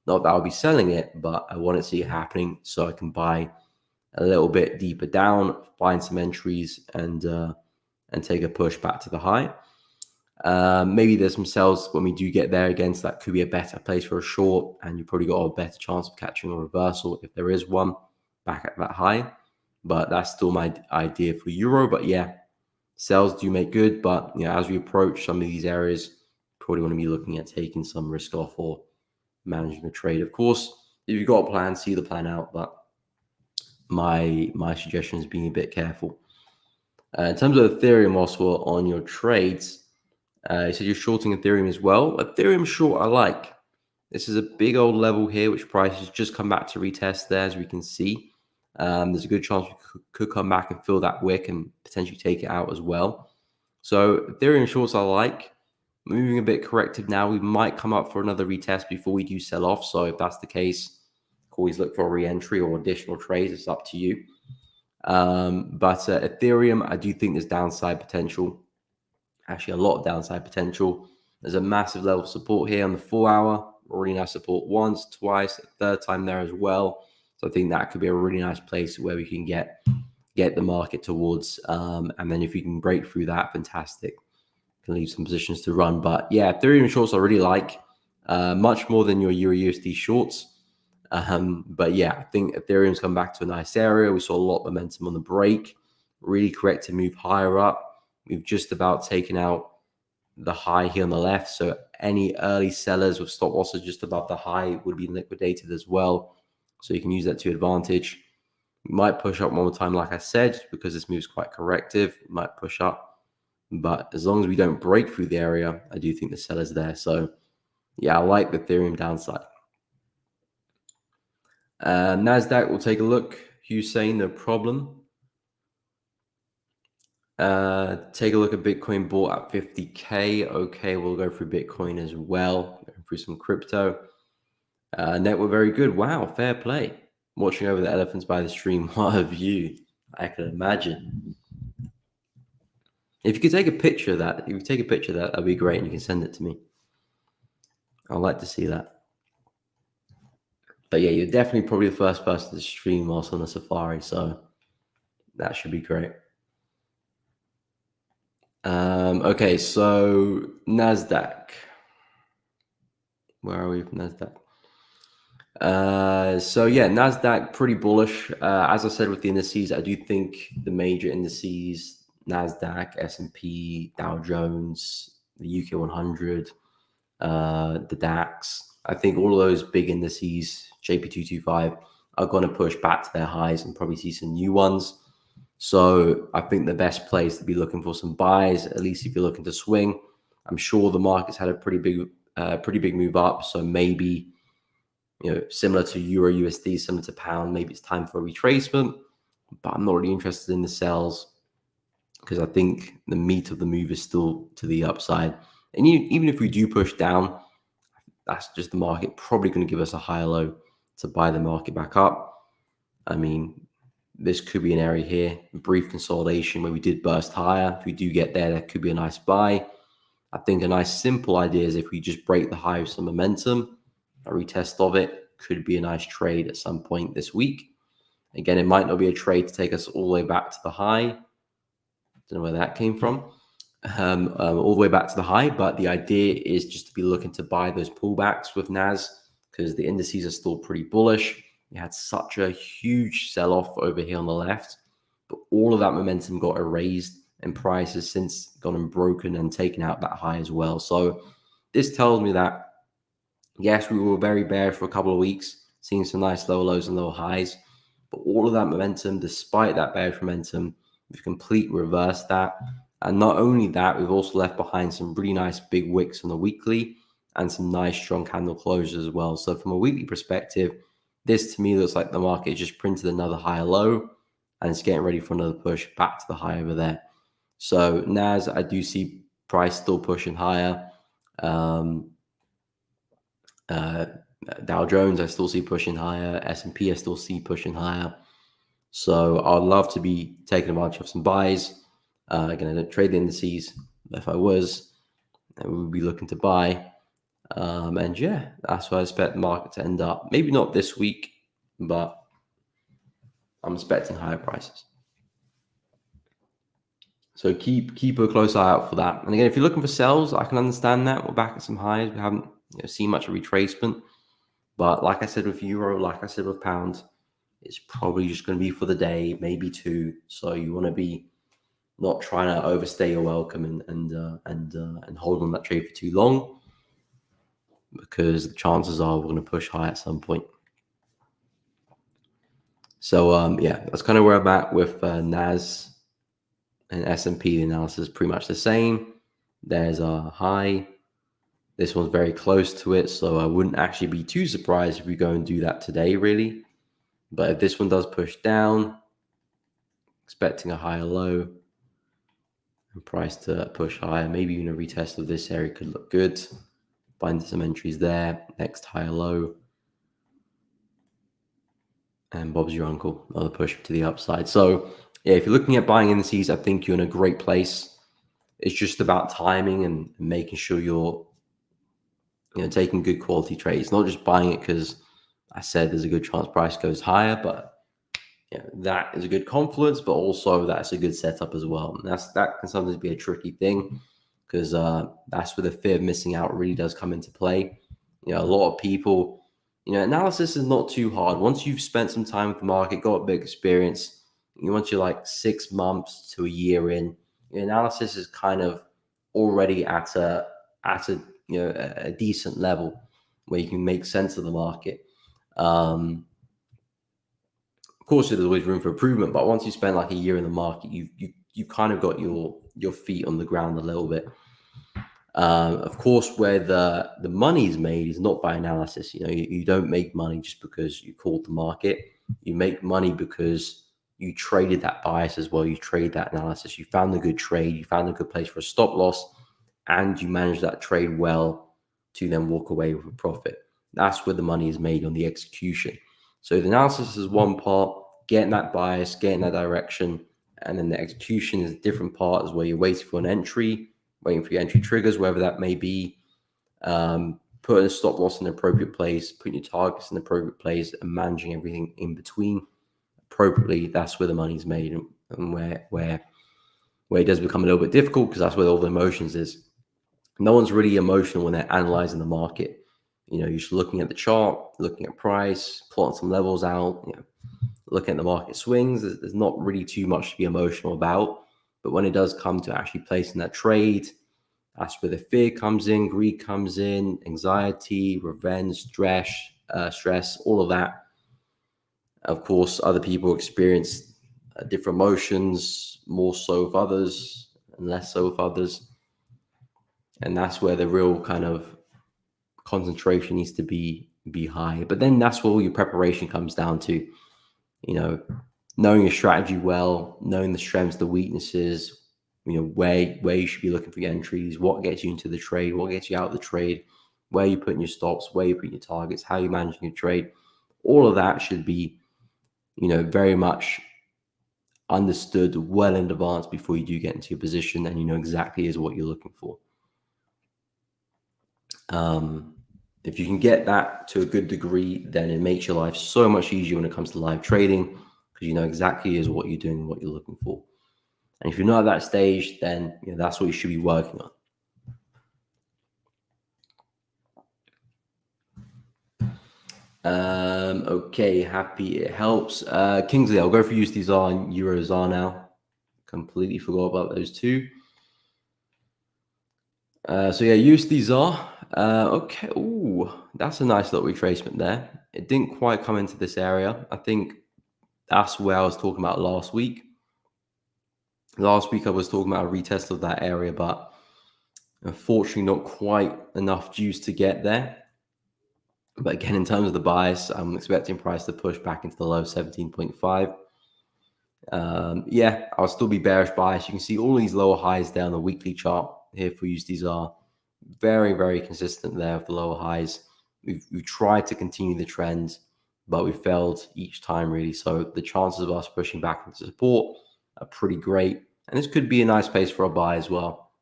Speaker 1: Not that I'll be selling it, but I want to see it happening so I can buy a little bit deeper down, find some entries, and take a push back to the high. Maybe there's some sells when we do get there again, so that could be a better place for a short, and you probably got a better chance of catching a reversal if there is one back at that high. But that's still my idea for euro. But yeah, sells do make good, but as we approach some of these areas, probably want to be looking at taking some risk off or managing the trade. Of course, if you've got a plan, see the plan out, but my suggestion is being a bit careful. In terms of Ethereum, also on your trades, you said you're shorting Ethereum as well. Ethereum short I like. This is a big old level here, which price has just come back to retest there, as we can see. There's a good chance we could come back and fill that wick and potentially take it out as well. So Ethereum shorts I like. Moving a bit corrective now. We might come up for another retest before we do sell off. So if that's the case, always look for a re-entry or additional trades. It's up to you. But Ethereum, I do think there's downside potential. Actually, a lot of downside potential. There's a massive level of support here on the 4 hour. Already nice support once, twice, a third time there as well. So I think that could be a really nice place where we can get the market towards. And then if you can break through that, fantastic. Can leave some positions to run. But yeah, Ethereum shorts I really like, much more than your Euro USD shorts. But yeah, I think Ethereum's come back to a nice area. We saw a lot of momentum on the break, really correct to move higher up. We've just about taken out the high here on the left. So any early sellers with stop losses just above the high would be liquidated as well. So you can use that to advantage. We might push up one more time, like I said, because this move's quite corrective. It might push up. But as long as we don't break through the area, I do think the seller's there. So yeah, I like the Ethereum downside. NASDAQ, we'll take a look. Hussein, no problem. Take a look at Bitcoin bought at 50K. Okay, we'll go through Bitcoin as well. Go through some crypto. Network very good. Wow, fair play. Watching over the elephants by the stream. What a view. I can imagine. If you could take a picture of that, that'd be great, and you can send it to me. I'd like to see that. But yeah, you're definitely probably the first person to stream whilst on the Safari, so that should be great. Okay, so NASDAQ. Where are we from NASDAQ? So yeah, NASDAQ pretty bullish. As I said with the indices, I do think the major indices, NASDAQ, S&P, Dow Jones, the UK 100, the DAX, I think all of those big indices, JP225, are going to push back to their highs and probably see some new ones. So I think the best place to be looking for some buys, at least if you're looking to swing. I'm sure the market's had a pretty big move up. So maybe, similar to Euro USD, similar to pound, maybe it's time for a retracement. But I'm not really interested in the sells because I think the meat of the move is still to the upside. And even if we do push down, that's just the market probably going to give us a higher low to buy the market back up. I mean, this could be an area here, brief consolidation where we did burst higher. If we do get there, that could be a nice buy. I think a nice simple idea is if we just break the high with some momentum, a retest of it could be a nice trade at some point this week. Again, it might not be a trade to take us all the way back to the high. Don't know where that came from. All the way back to the high, but the idea is just to be looking to buy those pullbacks with NAS because the indices are still pretty bullish. You had such a huge sell-off over here on the left, but all of that momentum got erased and price has since gone and broken and taken out that high as well. So this tells me that, yes, we were very bearish for a couple of weeks, seeing some nice low lows and low highs, but all of that momentum, despite that bearish momentum, we've completely reversed that. And not only that, we've also left behind some really nice big wicks on the weekly and some nice strong candle closures as well. So from a weekly perspective, this to me looks like the market just printed another higher low and it's getting ready for another push back to the high over there. So NAS, I do see price still pushing higher. Dow Jones, I still see pushing higher. S&P, I still see pushing higher. So I'd love to be taking advantage of some buys. Again, I don't trade the indices. If I was, we would be looking to buy. And yeah, that's where I expect the market to end up. Maybe not this week, but I'm expecting higher prices. So keep a close eye out for that. And again, if you're looking for sells, I can understand that. We're back at some highs. We haven't seen much of retracement. But like I said with euro, like I said with pound, it's probably just going to be for the day, maybe two. So you want to be not trying to overstay your welcome and hold on that trade for too long, because the chances are we're going to push high at some point. So yeah, that's kind of where I'm at with NAS and S&P. The analysis is pretty much the same. There's a high. This one's very close to it, so I wouldn't actually be too surprised if we go and do that today, really. But if this one does push down, expecting a higher low and price to push higher, maybe even a retest of this area could look good. Find some entries there. Next higher low. And Bob's your uncle, another push to the upside. So yeah, if you're looking at buying indices, I think you're in a great place. It's just about timing and making sure you're taking good quality trades, not just buying it because I said there's a good chance price goes higher, but that is a good confluence, but also that's a good setup as well. And that can sometimes be a tricky thing because that's where the fear of missing out really does come into play. A lot of people, analysis is not too hard. Once you've spent some time with the market, got a big experience, once you're like 6 months to a year in, your analysis is kind of already at a decent level where you can make sense of the market. Of course, there's always room for improvement, but once you spend like a year in the market, you've kind of got your feet on the ground a little bit. Of course, where the money is made is not by analysis. You don't make money just because you called the market. You make money because you traded that bias as well. You trade that analysis. You found a good trade. You found a good place for a stop loss, and you manage that trade well to then walk away with a profit. That's where the money is made, on the execution. So the analysis is one part, getting that bias, getting that direction, and then the execution is a different part, is where you're waiting for an entry, waiting for your entry triggers, wherever that may be, putting a stop loss in the appropriate place, putting your targets in the appropriate place, and managing everything in between appropriately. That's where the money's made, and where it does become a little bit difficult, because that's where all the emotions is. No one's really emotional when they're analyzing the market. You're just looking at the chart, looking at price, plotting some levels out, looking at the market swings. There's not really too much to be emotional about. But when it does come to actually placing that trade, that's where the fear comes in, greed comes in, anxiety, revenge, stress, all of that. Of course, other people experience different emotions, more so with others and less so with others. And that's where the real kind of concentration needs to be high. But then that's where all your preparation comes down to, knowing your strategy well, knowing the strengths, the weaknesses, where you should be looking for your entries, what gets you into the trade, what gets you out of the trade, where you're putting your stops, where you're putting your targets, how you're managing your trade. All of that should be, very much understood well in advance before you do get into your position, and you know exactly is what you're looking for. If you can get that to a good degree, then it makes your life so much easier when it comes to live trading, because you know exactly is what you're doing, what you're looking for. And if you're not at that stage, then that's what you should be working on. Okay, happy it helps. Kingsley, I'll go for USDZAR and EuroZAR now. Completely forgot about those two. So yeah, USDZAR. Okay, ooh, that's a nice little retracement there. It didn't quite come into this area. I think that's where I was talking about last week. Last week I was talking about a retest of that area, but unfortunately not quite enough juice to get there. But again, in terms of the bias, I'm expecting price to push back into the low 17.5. Yeah, I'll still be bearish bias. You can see all these lower highs there on the weekly chart here for USDZAR. Very, very consistent there with the lower highs. We've tried to continue the trend, but we failed each time really. So the chances of us pushing back into support are pretty great. And this could be a nice place for a buy as well.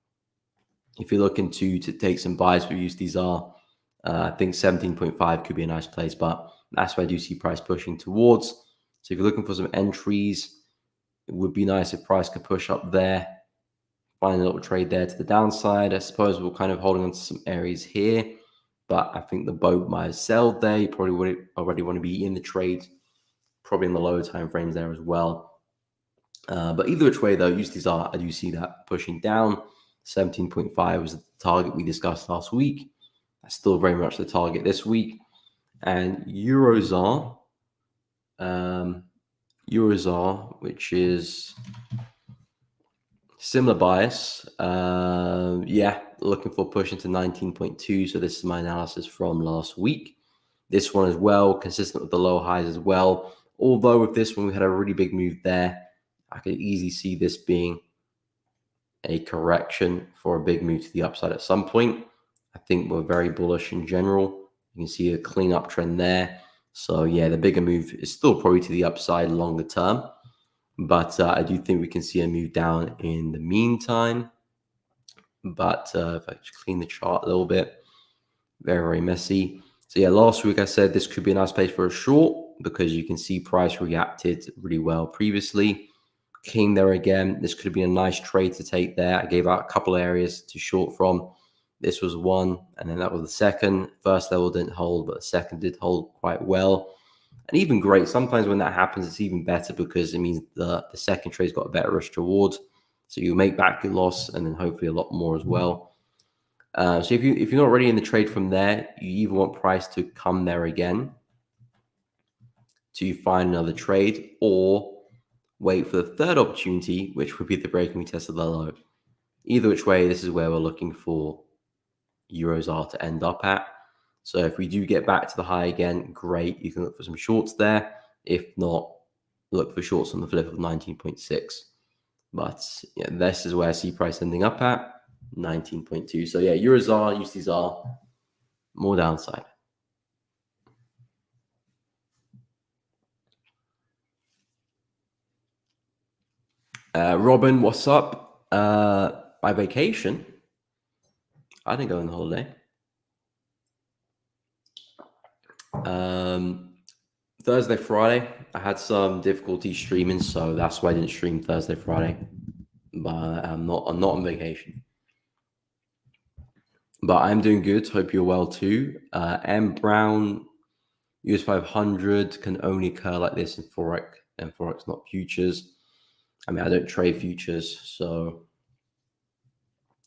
Speaker 1: If you're looking to take some buys for USDZAR, I think 17.5 could be a nice place, but that's where I do see price pushing towards. So if you're looking for some entries, it would be nice if price could push up there, find a little trade there to the downside. I suppose we're kind of holding on to some areas here, but I think the boat might have sailed there. You probably would already want to be in the trade, probably in the lower time frames there as well. But either which way though, USDZAR, I do see that pushing down. 17.5 was the target we discussed last week. That's still very much the target this week. And EuroZAR, which is similar bias. Yeah, looking for push into 19.2. So this is my analysis from last week. This one as well, consistent with the low highs as well. Although with this one, we had a really big move there. I could easily see this being a correction for a big move to the upside at some point. I think we're very bullish in general. You can see a clean up trend there. So yeah, the bigger move is still probably to the upside longer term. But I do think we can see a move down in the meantime. But if I just clean the chart a little bit, very, very messy. So yeah, last week I said this could be a nice place for a short because you can see price reacted really well previously. Came there again. This could have been a nice trade to take there. I gave out a couple areas to short from. This was one, and then that was the second. First level didn't hold, but the second did hold quite well. And even great. Sometimes when that happens, it's even better because it means the second trade's got a better risk reward. So you make back your loss and then hopefully a lot more as well. So if you're not already in the trade from there, you either want price to come there again to find another trade, or wait for the third opportunity, which would be the break and retest of the low. Either which way, this is where we're looking for EuroZAR to end up at. So if we do get back to the high again, great. You can look for some shorts there. If not, look for shorts on the flip of 19.6. But yeah, this is where I see price ending up at 19.2. So yeah, EuroZAR, USDZAR, more downside. Robin, what's up? My vacation. I didn't go on holiday. Thursday, Friday, I had some difficulty streaming, so that's why I didn't stream Thursday, Friday. But I'm not on vacation. But I'm doing good. Hope you're well too. M Brown, US 500 can only occur like this in Forex, and Forex not futures. I mean, I don't trade futures, so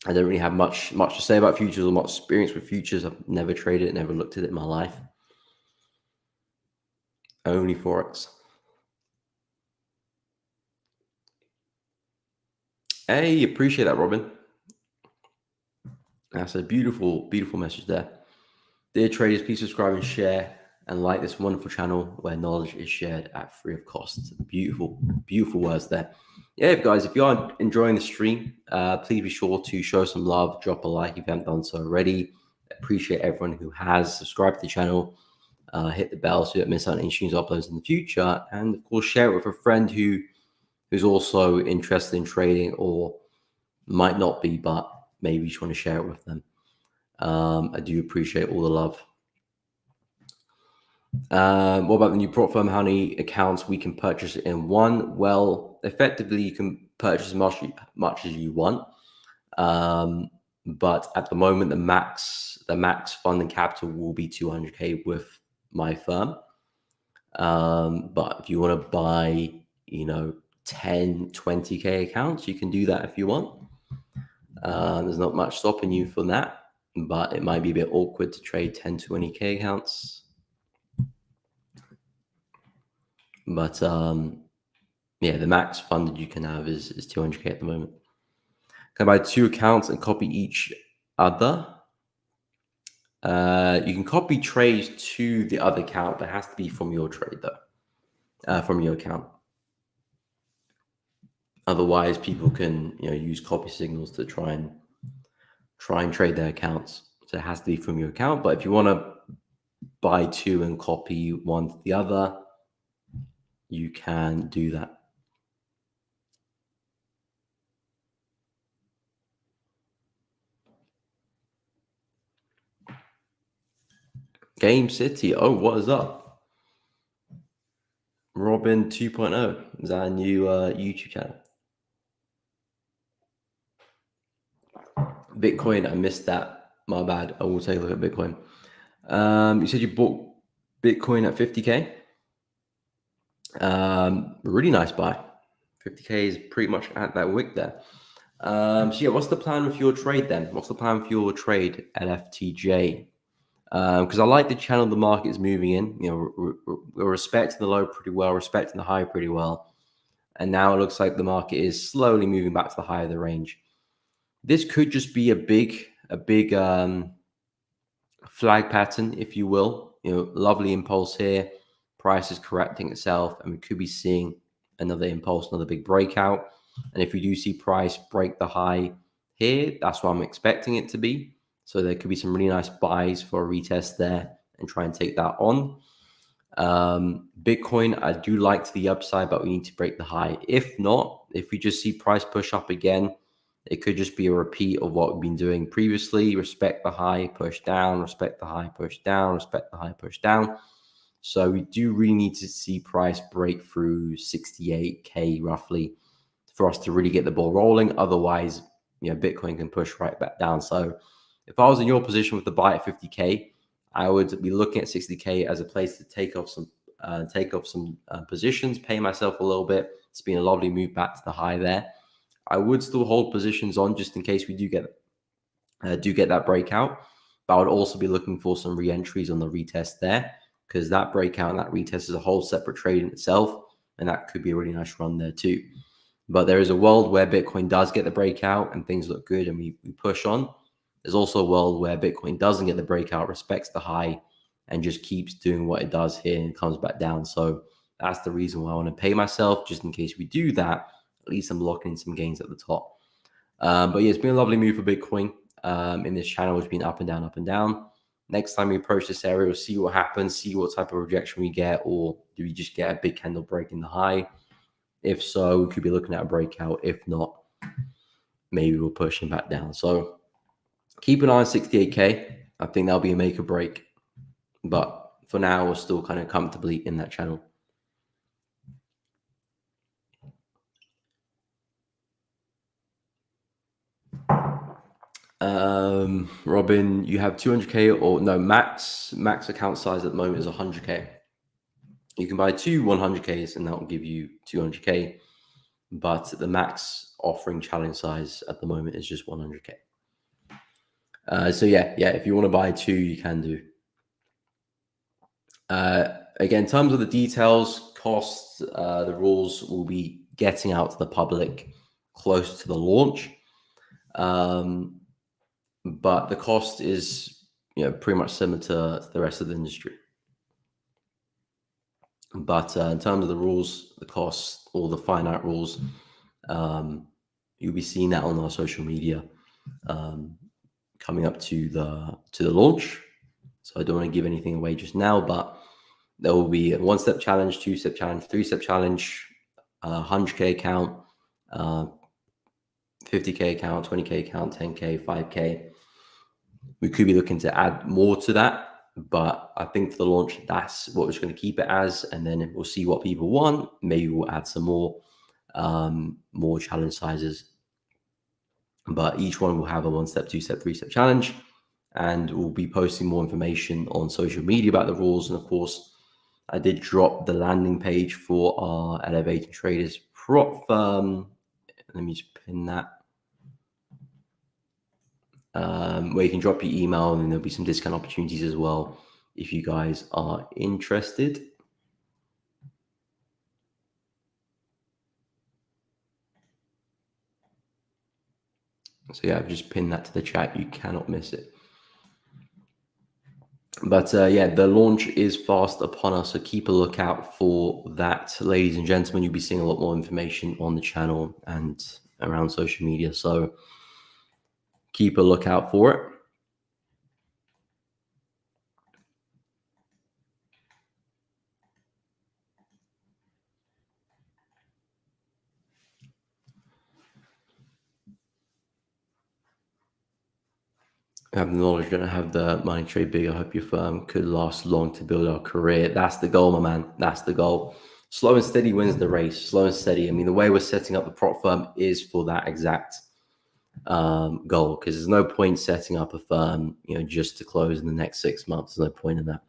Speaker 1: I don't really have much to say about futures or much experience with futures. I've never traded it, never looked at it in my life. Only Forex. Hey, appreciate that, Robin. That's a beautiful, beautiful message there. Dear traders, please subscribe and share and like this wonderful channel where knowledge is shared at free of cost. Beautiful, beautiful words there. Yeah, guys, if you are enjoying the stream, please be sure to show some love, drop a like if you haven't done so already. Appreciate everyone who has subscribed to the channel. Hit the bell so you don't miss out on any streams uploads in the future. And of course, share it with a friend who's also interested in trading or might not be, but maybe you just want to share it with them. I do appreciate all the love. What about the new prop firm? How many accounts we can purchase in one? Well, effectively, you can purchase as much as you want. But at the moment, the max funding capital will be 200K with my firm. But if you want to buy, 10, 20K accounts, you can do that if you want. There's not much stopping you from that, but it might be a bit awkward to trade 10, 20K accounts. But yeah, the max funded you can have is 200K at the moment. Can I buy 2 accounts and copy each other? You can copy trades to the other account, but it has to be from your trade though, from your account. Otherwise, people can use copy signals to try and trade their accounts. So it has to be from your account. But if you want to buy 2 and copy one to the other, you can do that. Game City. Oh, what is up? Robin 2.0. Is that a new YouTube channel? Bitcoin, I missed that. My bad. I will take a look at Bitcoin. You said you bought Bitcoin at 50K. Really nice buy. 50K is pretty much at that wick there. So yeah, what's the plan with your trade then? What's the plan for your trade at FTJ? Because I like the channel the market is moving in. We're respecting the low pretty well, respecting the high pretty well. And now it looks like the market is slowly moving back to the high of the range. This could just be a big flag pattern, if you will. Lovely impulse here. Price is correcting itself, and we could be seeing another impulse, another big breakout. And if we do see price break the high here, that's what I'm expecting it to be. So there could be some really nice buys for a retest there and try and take that on. Bitcoin, I do like to the upside, but we need to break the high. If not, if we just see price push up again, it could just be a repeat of what we've been doing previously. Respect the high, push down, respect the high, push down, respect the high, push down. So we do really need to see price break through 68K roughly for us to really get the ball rolling. Otherwise, Bitcoin can push right back down. So if I was in your position with the buy at 50K, I would be looking at 60K as a place to take off some positions, pay myself a little bit. It's been a lovely move back to the high there. I would still hold positions on just in case we do get that breakout. But I would also be looking for some re-entries on the retest there, because that breakout and that retest is a whole separate trade in itself, and that could be a really nice run there too. But there is a world where Bitcoin does get the breakout and things look good and we push on. There's also a world where Bitcoin doesn't get the breakout, respects the high, and just keeps doing what it does here and comes back down. So that's the reason why I want to pay myself, just in case we do that. At least I'm locking in some gains at the top. But yeah, it's been a lovely move for Bitcoin in this channel. It's been up and down, up and down. Next time we approach this area, we'll see what happens, see what type of rejection we get, or do we just get a big candle breaking the high? If so, we could be looking at a breakout. If not, maybe we'll push him back down. So keep an eye on 68K. I think that'll be a make or break. But for now, we're still kind of comfortably in that channel. Robin, you have 200K or no, max account size at the moment is 100K. You can buy 2 100Ks and that will give you 200K. But the max offering challenge size at the moment is just 100K. So yeah, if you want to buy 2, you can do. Again, in terms of the details, costs, the rules will be getting out to the public close to the launch. But the cost is pretty much similar to the rest of the industry. But in terms of the rules, the costs, all the finite rules, you'll be seeing that on our social media coming up to the launch. So I don't want to give anything away just now, but there will be a 1-step challenge, 2-step challenge, 3-step challenge, 100K account, 50K account, 20K account, 10K, 5K. We could be looking to add more to that, But I think for the launch, that's what we're just going to keep it as, and then we'll see what people want. Maybe we'll add some more challenge sizes. But each one will have a 1-step, 2-step, 3-step challenge, and we'll be posting more information on social media about the rules. And of course, I did drop the landing page for our Elevating Traders prop firm. Let me just pin that. Where you can drop your email, and there'll be some discount opportunities as well if you guys are interested. So yeah, I've just pinned that to the chat. You cannot miss it. But yeah, the launch is fast upon us, so keep a lookout for that, ladies and gentlemen. You'll be seeing a lot more information on the channel and around social media, so keep a lookout for it. Have the knowledge, don't have the money, trade big. I hope your firm could last long to build our career. That's the goal, my man. That's the goal. Slow and steady wins the race. Slow and steady. I mean, the way we're setting up the prop firm is for that exact goal, because there's no point setting up a firm, just to close in the next 6 months. There's no point in that.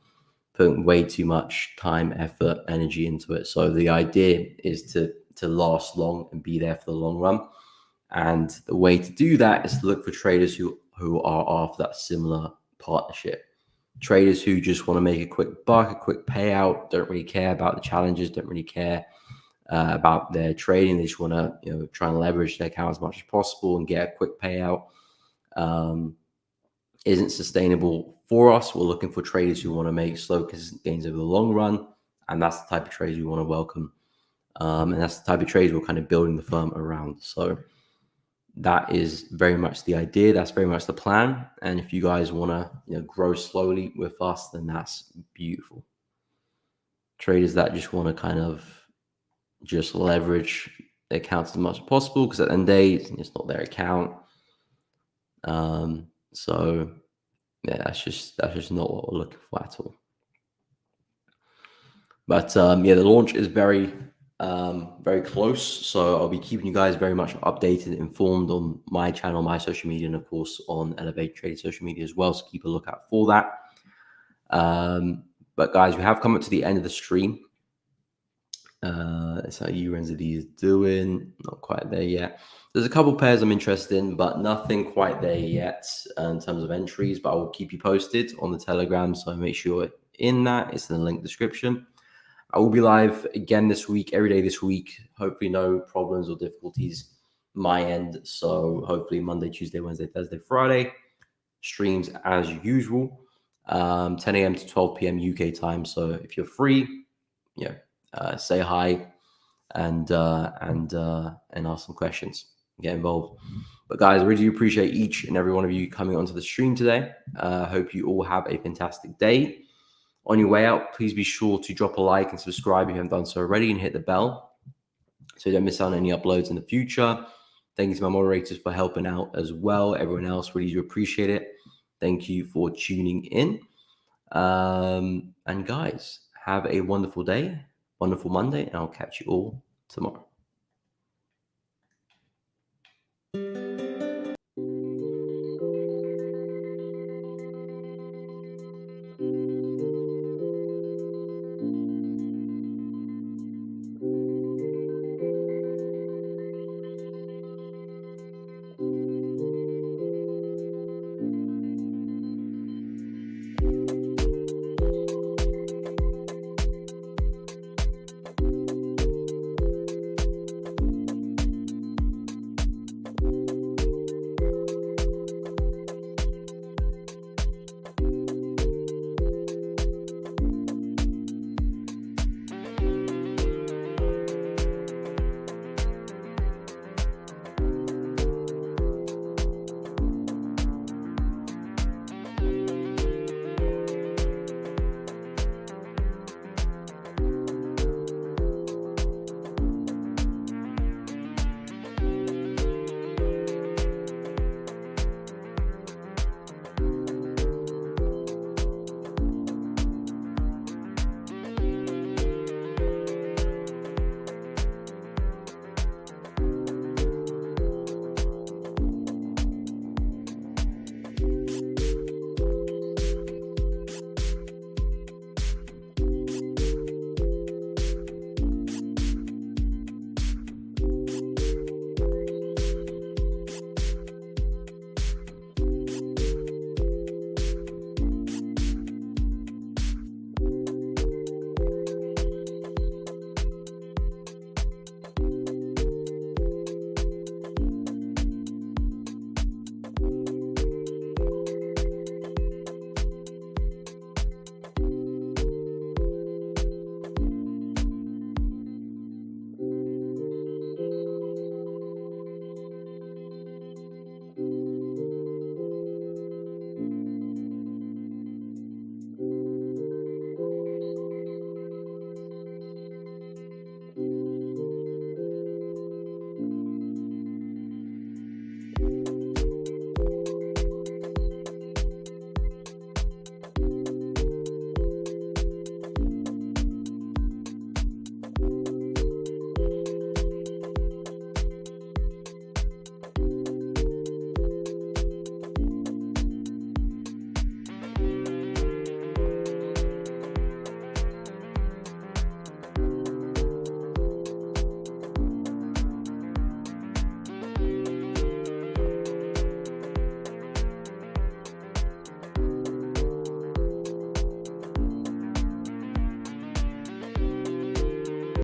Speaker 1: Putting way too much time, effort, energy into it. So the idea is to last long and be there for the long run. And the way to do that is to look for traders who are after that similar partnership. Traders who just want to make a quick buck, a quick payout, don't really care about the challenges, don't really care about their trading. They just want to try and leverage their account as much as possible and get a quick payout. Isn't sustainable for us. We're looking for traders who want to make slow, consistent gains over the long run, and that's the type of traders we want to welcome. And that's the type of traders we're kind of building the firm around. So that is very much the idea. That's very much the plan. And if you guys want to grow slowly with us, then that's beautiful. Traders that just want to kind of just leverage their accounts as much as possible, because at the end of the day, it's not their account. So yeah, that's just not what we're looking for at all. But yeah, the launch is very close, so I'll be keeping you guys very much updated, informed on my channel, my social media, and of course on Elevate Trading social media as well, so keep a lookout for that. But guys, we have come up to the end of the stream. That's how UNZD is doing. Not quite there yet. There's a couple pairs I'm interested in, but nothing quite there yet in terms of entries, but I will keep you posted on the Telegram, so make sure you're in that. It's in the link description. I will be live again this week, every day this week. Hopefully no problems or difficulties my end. So hopefully Monday, Tuesday, Wednesday, Thursday, Friday, streams as usual, 10 a.m. to 12 p.m. UK time. So if you're free, say hi and ask some questions, get involved. But guys, I really do appreciate each and every one of you coming onto the stream today. Hope you all have a fantastic day. On your way out, please be sure to drop a like and subscribe if you haven't done so already, and hit the bell so you don't miss out on any uploads in the future. Thank you to my moderators for helping out as well. Everyone else, really do appreciate it. Thank you for tuning in. And guys, have a wonderful day, wonderful Monday, and I'll catch you all tomorrow.